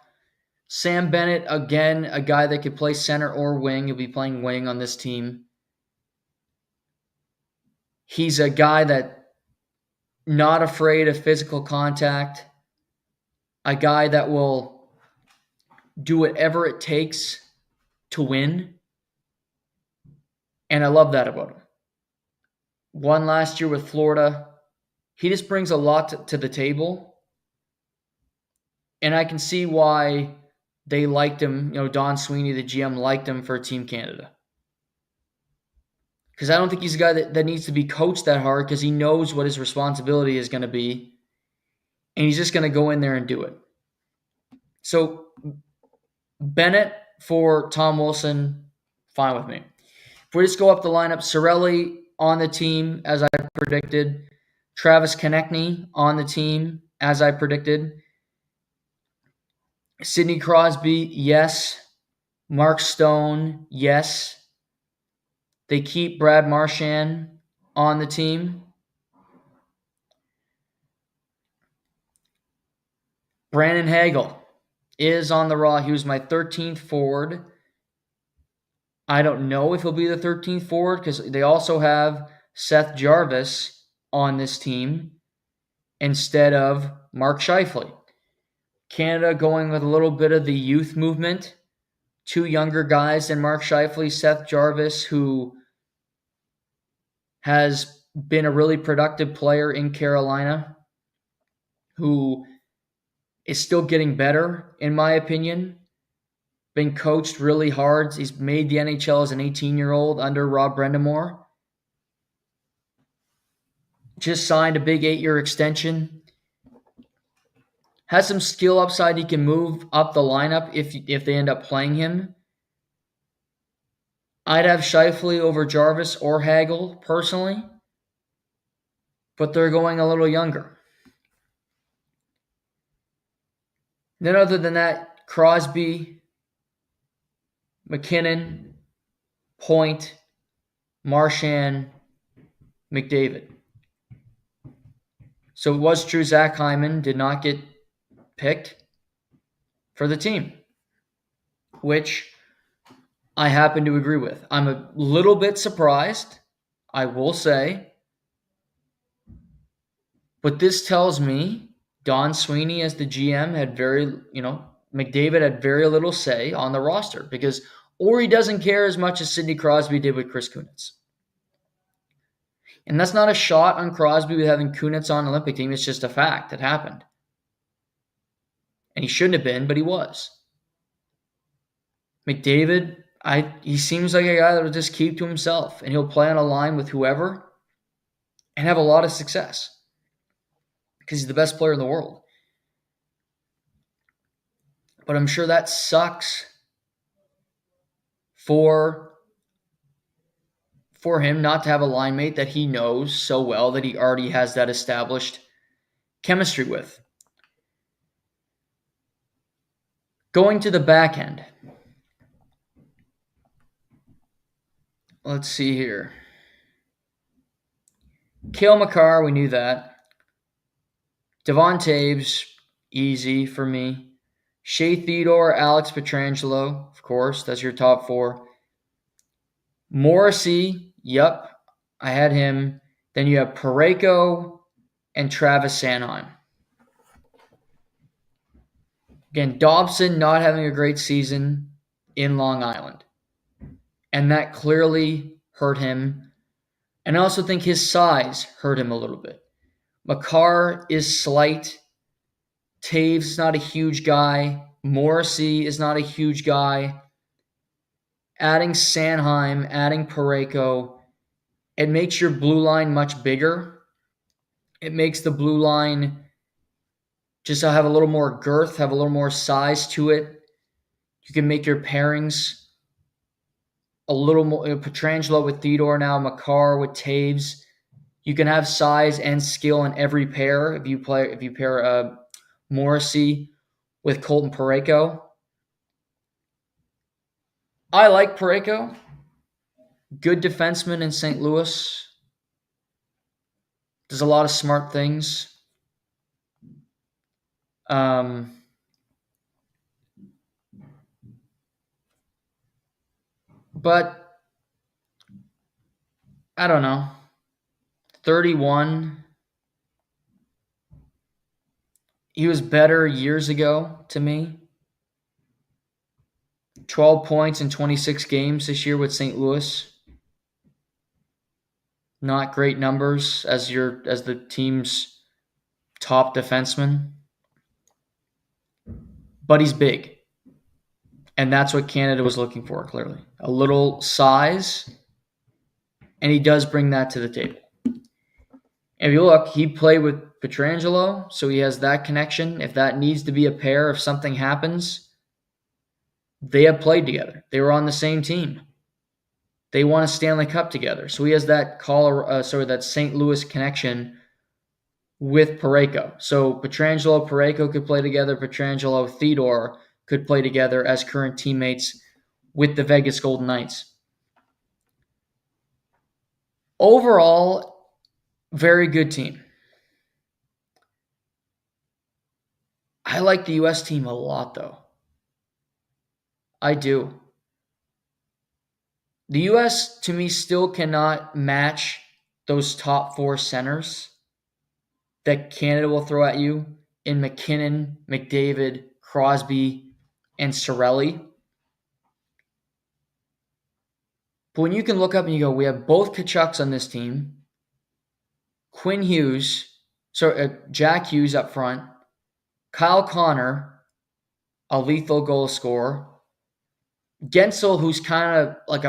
Speaker 1: Sam Bennett, again, a guy that could play center or wing. He'll be playing wing on this team. He's a guy that not afraid of physical contact. A guy that will do whatever it takes to win. And I love that about him. Won last year with Florida. He just brings a lot to the table. And I can see why they liked him. Don Sweeney, the GM, liked him for Team Canada. Because I don't think he's a guy that needs to be coached that hard because he knows what his responsibility is going to be. And he's just going to go in there and do it. So, Bennett for Tom Wilson, fine with me. If we just go up the lineup, Cirelli on the team, as I predicted. Travis Konechny on the team, as I predicted. Sidney Crosby, yes. Mark Stone, yes. They keep Brad Marchand on the team. Brandon Hagel is on the Raw. He was my 13th forward. I don't know if he'll be the 13th forward because they also have Seth Jarvis on this team instead of Mark Scheifele. Canada going with a little bit of the youth movement. Two younger guys than Mark Scheifele, Seth Jarvis, who has been a really productive player in Carolina, who is still getting better, in my opinion. Been coached really hard. He's made the NHL as an 18-year-old under Rob Brendamore. Just signed a big 8-year extension. Has some skill upside. He can move up the lineup if they end up playing him. I'd have Scheifele over Jarvis or Hagel, personally. But they're going a little younger. Then other than that, Crosby, McKinnon, Point, Marchand, McDavid. So it was true Zach Hyman did not get picked for the team, which I happen to agree with. I'm a little bit surprised, I will say. But this tells me Don Sweeney as the GM had McDavid had very little say on the roster or he doesn't care as much as Sidney Crosby did with Chris Kunitz. And that's not a shot on Crosby with having Kunitz on the Olympic team. It's just a fact that happened. And he shouldn't have been, but he was. McDavid, he seems like a guy that will just keep to himself. And he'll play on a line with whoever and have a lot of success. Because he's the best player in the world. But I'm sure that sucks for him not to have a line mate that he knows so well, that he already has that established chemistry with. Going to the back end. Let's see here. Cale Makar, we knew that. Devon Taves, easy for me. Shea Theodore, Alex Pietrangelo, of course, that's your top four. Morrissey, yep, I had him. Then you have Parayko and Travis Sanheim. Again, Dobson not having a great season in Long Island. And that clearly hurt him. And I also think his size hurt him a little bit. Makar is slight. Taves is not a huge guy. Morrissey is not a huge guy. Adding Sanheim, adding Parayko, It makes your blue line much bigger. It makes the blue line just have a little more girth, have a little more size to it. You can make your pairings a little more. Pietrangelo with Theodore now, Makar with Taves. You can have size and skill in every pair if you pair Morrissey with Colton Parayko. I like Parayko. Good defenseman in St. Louis. Does a lot of smart things. But I don't know. 31. He was better years ago to me. 12 points in 26 games this year with St. Louis. Not great numbers as the team's top defenseman. But he's big. And that's what Canada was looking for, clearly. A little size. And he does bring that to the table. If you look, he played with Pietrangelo, so he has that connection. If that needs to be a pair, if something happens, they have played together. They were on the same team. They won a Stanley Cup together. So he has that that St. Louis connection with Parayko. So Pietrangelo, Parayko could play together. Pietrangelo, Theodore could play together as current teammates with the Vegas Golden Knights. Overall, very good team. I like the U.S. team a lot, though. I do. The U.S., to me, still cannot match those top four centers that Canada will throw at you in McKinnon, McDavid, Crosby, and Cirelli. But when you can look up and you go, we have both Kachucks on this team, Quinn Hughes, Jack Hughes up front, Kyle Connor, a lethal goal scorer, Gensel, who's kind of like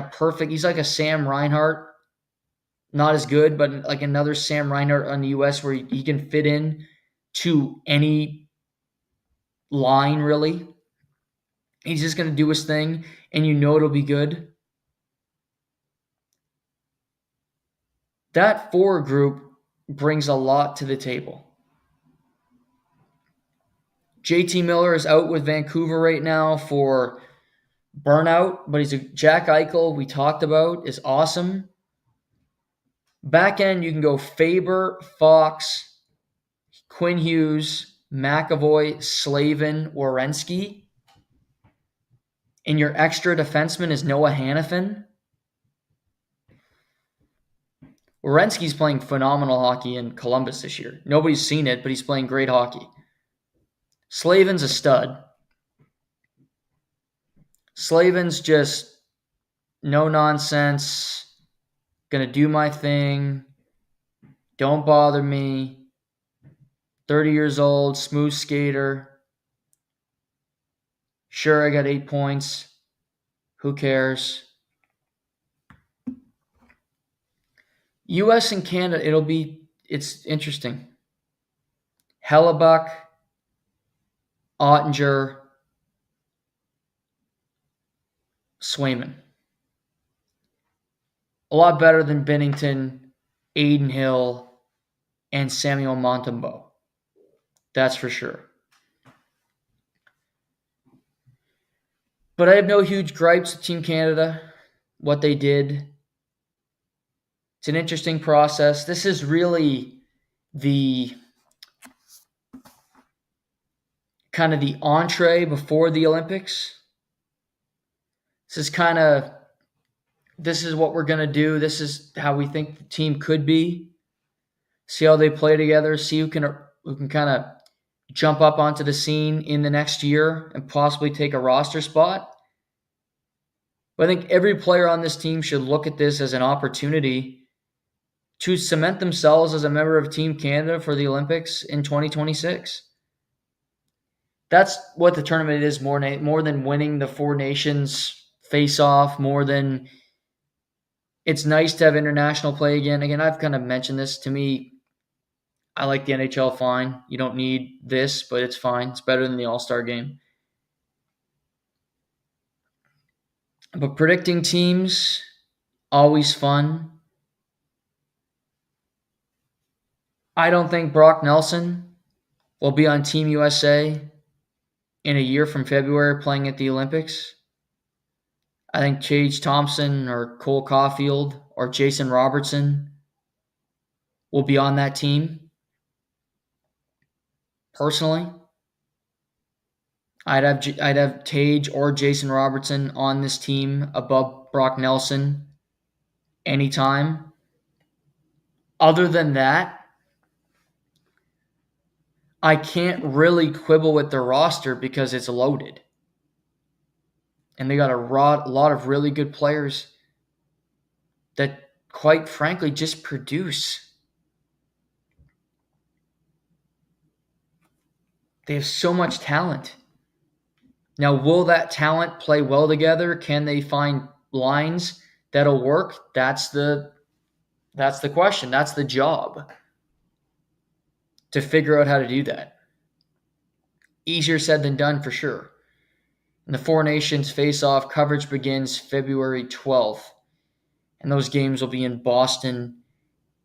Speaker 1: he's like a Sam Reinhart, not as good, but like another Sam Reinhart on the U.S. where he can fit in to any line, really. He's just going to do his thing, and you know it'll be good. That forward group brings a lot to the table. JT Miller is out with Vancouver right now for burnout, but Jack Eichel, we talked about, is awesome. Back end, you can go Faber, Fox, Quinn Hughes, McAvoy, Slavin, Werenski. And your extra defenseman is Noah Hannafin. Werenski's playing phenomenal hockey in Columbus this year. Nobody's seen it, but he's playing great hockey. Slavin's a stud. Slavin's just no nonsense, gonna do my thing, don't bother me, 30 years old, smooth skater. Sure, I got 8 points. Who cares? US and Canada, it's interesting. Hellebuck, Ottinger, Swayman. A lot better than Binnington, Aiden Hill, and Samuel Montembeault. That's for sure. But I have no huge gripes with Team Canada, what they did. It's an interesting process. This is really the kind of the entree before the Olympics. This is what we're going to do. This is how we think the team could be. See how they play together. See who can kind of jump up onto the scene in the next year and possibly take a roster spot. But I think every player on this team should look at this as an opportunity to cement themselves as a member of Team Canada for the Olympics in 2026. That's what the tournament is more than winning the Four Nations face-off, more than It's nice to have international play again. Again, I've kind of mentioned this. To me, I like the NHL fine. You don't need this, but it's fine. It's better than the All-Star game. But predicting teams, always fun. I don't think Brock Nelson will be on Team USA in a year from February playing at the Olympics. I think Tage Thompson or Cole Caulfield or Jason Robertson will be on that team. Personally, I'd have Tage or Jason Robertson on this team above Brock Nelson anytime. Other than that, I can't really quibble with the roster because it's loaded. And they got a lot of really good players that, quite frankly, just produce. They have so much talent. Now, will that talent play well together? Can they find lines that'll work? That's the question. That's the job, to figure out how to do that. Easier said than done for sure. And the Four Nations face-off coverage begins February 12th. And those games will be in Boston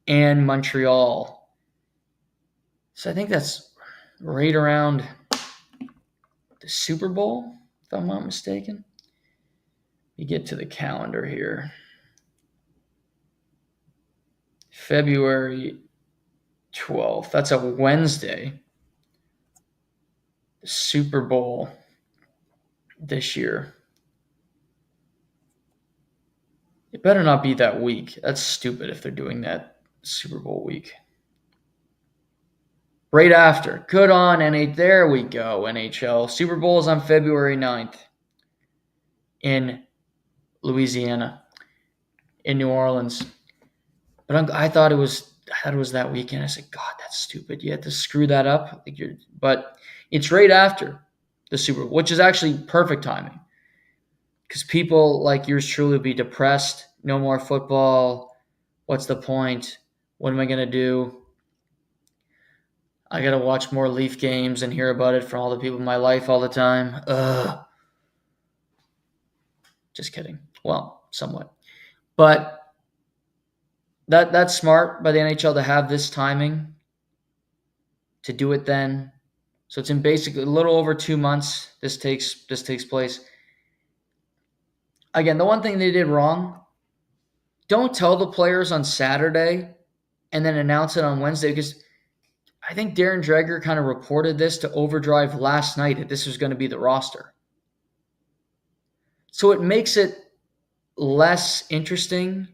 Speaker 1: and Montreal. So I think that's right around the Super Bowl, if I'm not mistaken. You get to the calendar here. February 12th. That's a Wednesday. The Super Bowl this year. It better not be that week. That's stupid if they're doing that Super Bowl week. Right after. Good on NHL. There we go, NHL. Super Bowl is on February 9th in Louisiana, in New Orleans. But I thought it was that weekend. I said, God, that's stupid. You had to screw that up. But it's right after the Super Bowl, which is actually perfect timing. Because people like yours truly will be depressed. No more football. What's the point? What am I going to do? I got to watch more Leaf games and hear about it from all the people in my life all the time. Ugh. Just kidding. Well, somewhat. But that's smart by the NHL to have this timing, to do it then. So it's in basically a little over 2 months this takes place. Again, the one thing they did wrong, don't tell the players on Saturday and then announce it on Wednesday, because I think Darren Dreger kind of reported this to Overdrive last night that this was going to be the roster. So it makes it less interesting.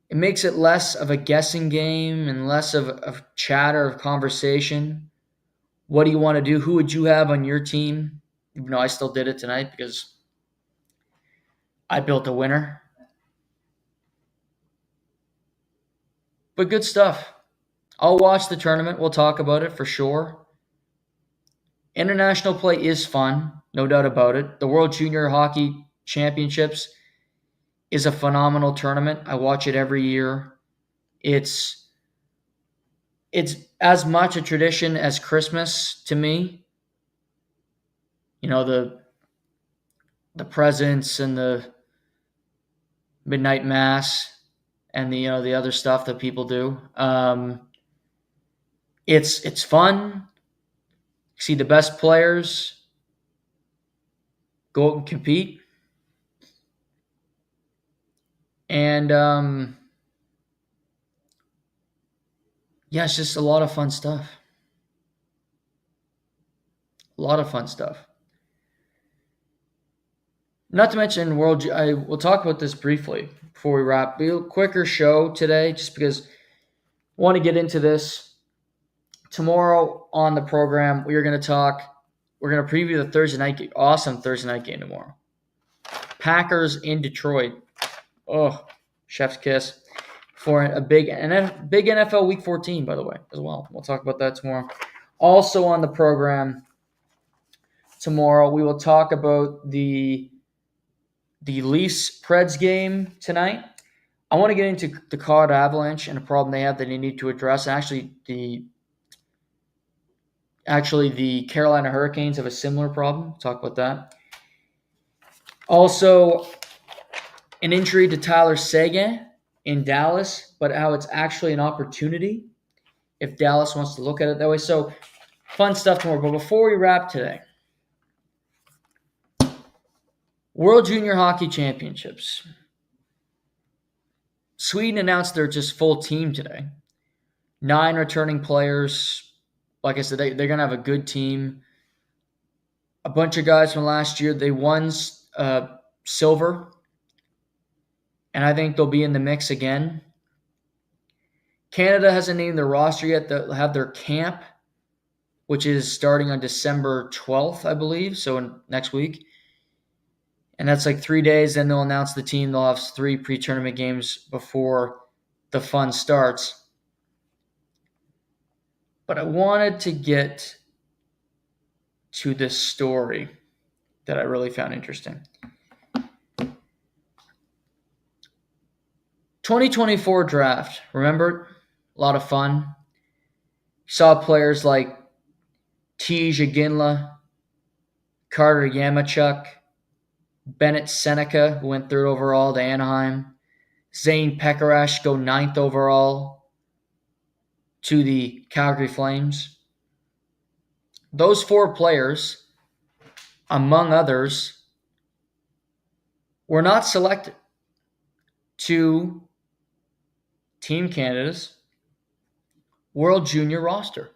Speaker 1: It makes it less of a guessing game and less of chatter, of conversation. What do you want to do? Who would you have on your team? Even though I still did it tonight because I built a winner. But good stuff. I'll watch the tournament. We'll talk about it for sure. International play is fun, no doubt about it. The World Junior Hockey Championships is a phenomenal tournament. I watch it every year. It's as much a tradition as Christmas to me. You know, the presents and the midnight mass and the other stuff that people do. It's fun. See the best players go out and compete. And it's just a lot of fun stuff. A lot of fun stuff. Not to mention we'll talk about this briefly before we wrap. Be a quicker show today just because I want to get into this. Tomorrow on the program, we're going to preview the Thursday night game. Awesome Thursday night game tomorrow. Packers in Detroit. Oh, chef's kiss. For a big NFL Week 14, by the way, as well. We'll talk about that tomorrow. Also on the program tomorrow, we will talk about the Leafs-Preds game tonight. I want to get into the Colorado Avalanche and a problem they have that they need to address. Actually, the Carolina Hurricanes have a similar problem. We'll talk about that. Also, an injury to Tyler Seguin in Dallas, but how it's actually an opportunity if Dallas wants to look at it that way. So, fun stuff tomorrow. But before we wrap today, World Junior Hockey Championships. Sweden announced their just full team today. 9 returning players. Like I said, they're going to have a good team. A bunch of guys from last year. They won silver, and I think they'll be in the mix again. Canada hasn't named their roster yet. They'll have their camp, which is starting on December 12th, I believe, so next week. And that's like 3 days. Then they'll announce the team. They'll have 3 pre-tournament games before the fun starts. But I wanted to get to this story that I really found interesting. 2024 draft, remember? A lot of fun. Saw players like Tej Aginla, Carter Yamachuk, Bennett Seneca, who went 3rd overall to Anaheim, Zane Pekarash go 9th overall to the Calgary Flames. Those 4 players, among others, were not selected to Team Canada's World Junior roster.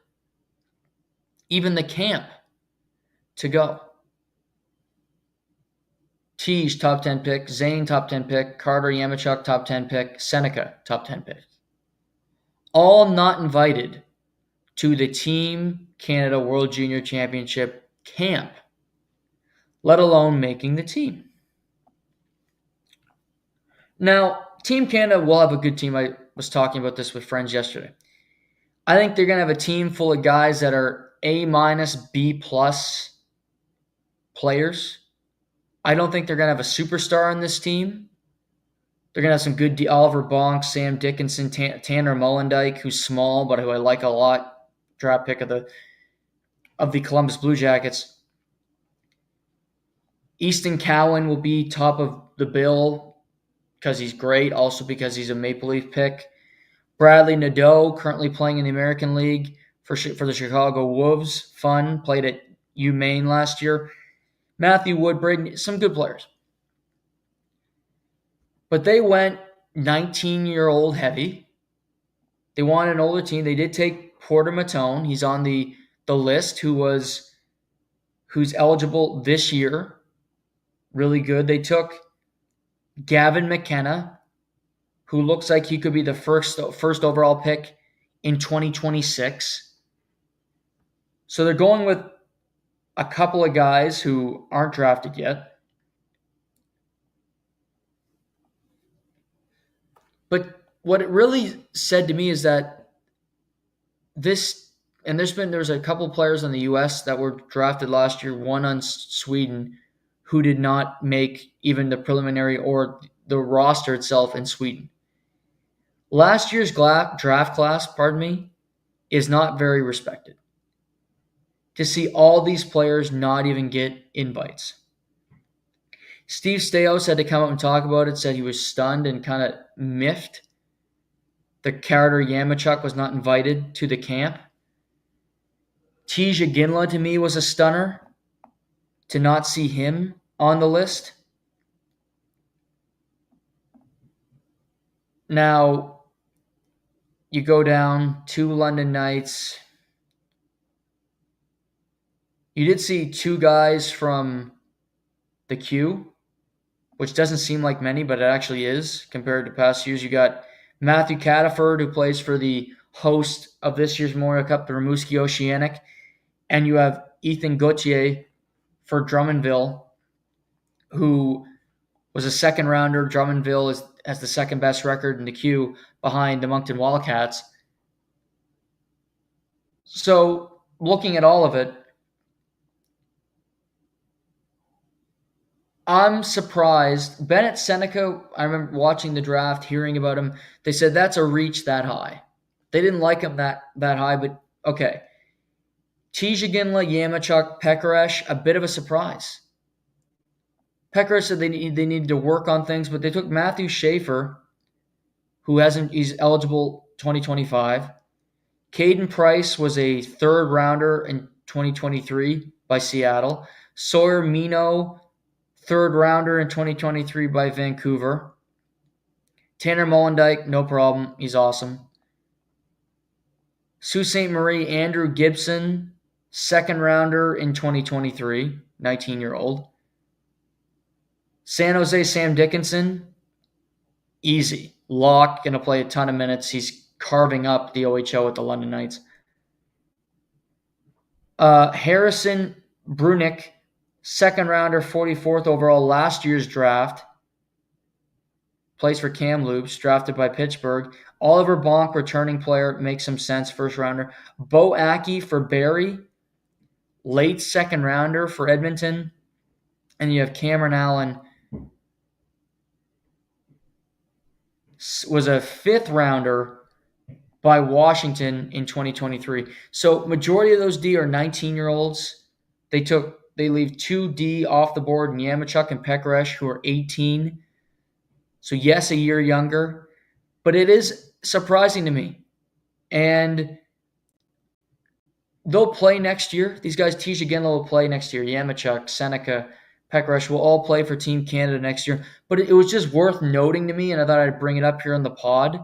Speaker 1: Even the camp to go. Tej, top 10 pick. Zane, top 10 pick. Carter Yamachuk, top 10 pick. Seneca, top 10 pick. All not invited to the Team Canada World Junior Championship camp, let alone making the team. Now, Team Canada will have a good team. I was talking about this with friends yesterday. I think they're going to have a team full of guys that are A-, B+ players. I don't think they're going to have a superstar on this team. They're going to have some good Oliver Bonk, Sam Dickinson, Tanner Mollendijk, who's small, but who I like a lot. Draft pick of the Columbus Blue Jackets. Easton Cowan will be top of the bill because he's great, also because he's a Maple Leaf pick. Bradley Nadeau, currently playing in the American League for the Chicago Wolves. Fun, played at UMaine last year. Matthew Woodbridge, some good players. But they went 19-year-old heavy. They wanted an older team. They did take Porter Matone. He's on the list, who's eligible this year. Really good. They took Gavin McKenna, who looks like he could be the first overall pick in 2026. So they're going with a couple of guys who aren't drafted yet. But what it really said to me is that there's a couple of players in the U.S. that were drafted last year, one on Sweden, who did not make even the preliminary or the roster itself in Sweden. Last year's draft class, is not very respected. To see all these players not even get invites. Steve Stais had to come out and talk about it, said he was stunned and kind of miffed that Carter Yamachuk was not invited to the camp. Tej Aginla, to me, was a stunner to not see him on the list. Now, you go down to London Knights. You did see 2 guys from the Q, which doesn't seem like many, but it actually is compared to past years. You got Matthew Cataford, who plays for the host of this year's Memorial Cup, the Rimouski Oceanic, and you have Ethan Gauthier for Drummondville, who was a second rounder. Drummondville has the second best record in the Q behind the Moncton Wildcats. So looking at all of it, I'm surprised. Bennett Seneca, I remember watching the draft, hearing about him. They said that's a reach that high. They didn't like him that high, but okay. Tijaginla, Yamachuk, Pekaresh, a bit of a surprise. Pekaresh said they needed to work on things, but they took Matthew Schaefer, he's eligible 2025. Caden Price was a third rounder in 2023 by Seattle. Sawyer Mino, third rounder in 2023 by Vancouver. Tanner Molendyk, no problem. He's awesome. Sault Ste. Marie, Andrew Gibson, second rounder in 2023, 19-year-old. San Jose, Sam Dickinson, easy. Lock, going to play a ton of minutes. He's carving up the OHL with the London Knights. Harrison Brunick, second rounder, 44th overall, last year's draft. Plays for Kamloops, drafted by Pittsburgh. Oliver Bonk, returning player, makes some sense, first rounder. Bo Aki for Barrie, late second rounder for Edmonton. And you have Cameron Allen, was a fifth rounder by Washington in 2023. So majority of those D are 19-year-olds. They leave 2 D off the board, Yamachuk and Pekaresh, who are 18. So yes, a year younger. But it is surprising to me. And they'll play next year. These guys, Tijaginla will play next year. Yamachuk, Seneca, Pekaresh will all play for Team Canada next year. But it was just worth noting to me, and I thought I'd bring it up here on the pod,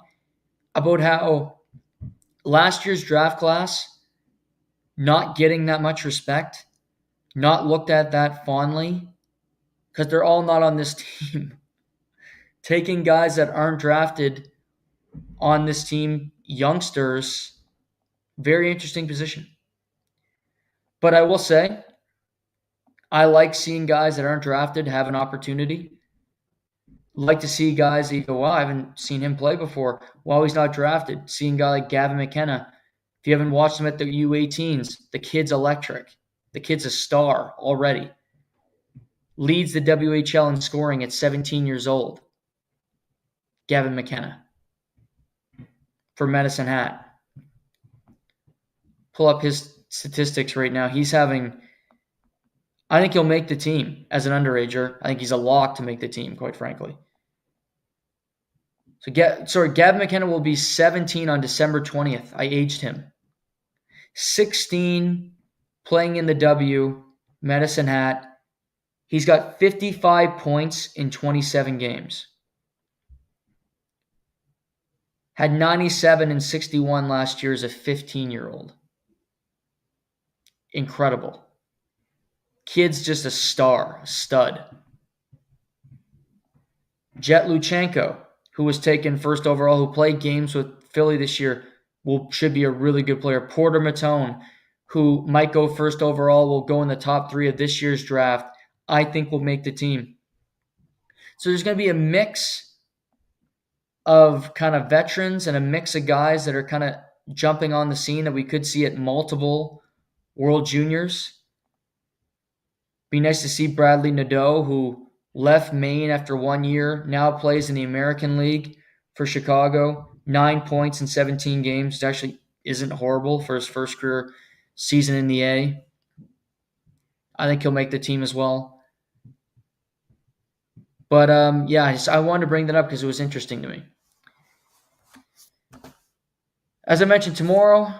Speaker 1: about how last year's draft class not getting that much respect, not looked at that fondly, because they're all not on this team. Taking guys that aren't drafted on this team, youngsters, very interesting position. But I will say, I like seeing guys that aren't drafted have an opportunity. Like to see guys that you go, wow, I haven't seen him play before. Well, he's not drafted. Seeing a guy like Gavin McKenna. If you haven't watched him at the U18s, the kid's electric. The kid's a star already. Leads the WHL in scoring at 17 years old. Gavin McKenna. For Medicine Hat. Pull up his statistics right now. I think he'll make the team as an underager. I think he's a lock to make the team, quite frankly. Gavin McKenna will be 17 on December 20th. I aged him. 16, playing in the W, Medicine Hat. He's got 55 points in 27 games. Had 97 and 61 last year as a 15-year-old. Incredible. Kid's just a star, a stud. Jet Luchenko, who was taken first overall, who played games with Philly this year, should be a really good player. Porter Matone, who might go first overall, will go in the top 3 of this year's draft. I think will make the team. So there's going to be a mix of kind of veterans and a mix of guys that are kind of jumping on the scene that we could see at multiple World Juniors. Be nice to see Bradley Nadeau, who left Maine after 1 year, now plays in the American League for Chicago. 9 points in 17 games. It actually isn't horrible for his first career season in the A. I think he'll make the team as well. But I wanted to bring that up because it was interesting to me. As I mentioned, tomorrow,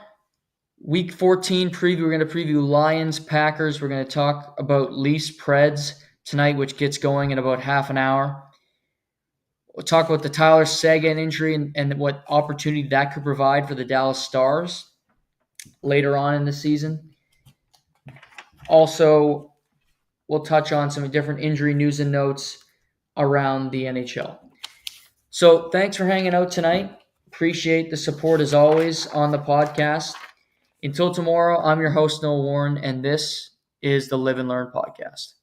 Speaker 1: Week 14 preview. We're going to preview Lions, Packers. We're going to talk about Leafs, Preds tonight, which gets going in about half an hour. We'll talk about the Tyler Seguin injury and what opportunity that could provide for the Dallas Stars later on in the season. Also, we'll touch on some different injury news and notes around the NHL. So thanks for hanging out tonight. Appreciate the support as always on the podcast. Until tomorrow, I'm your host, Noah Warren, and this is the Live and Learn podcast.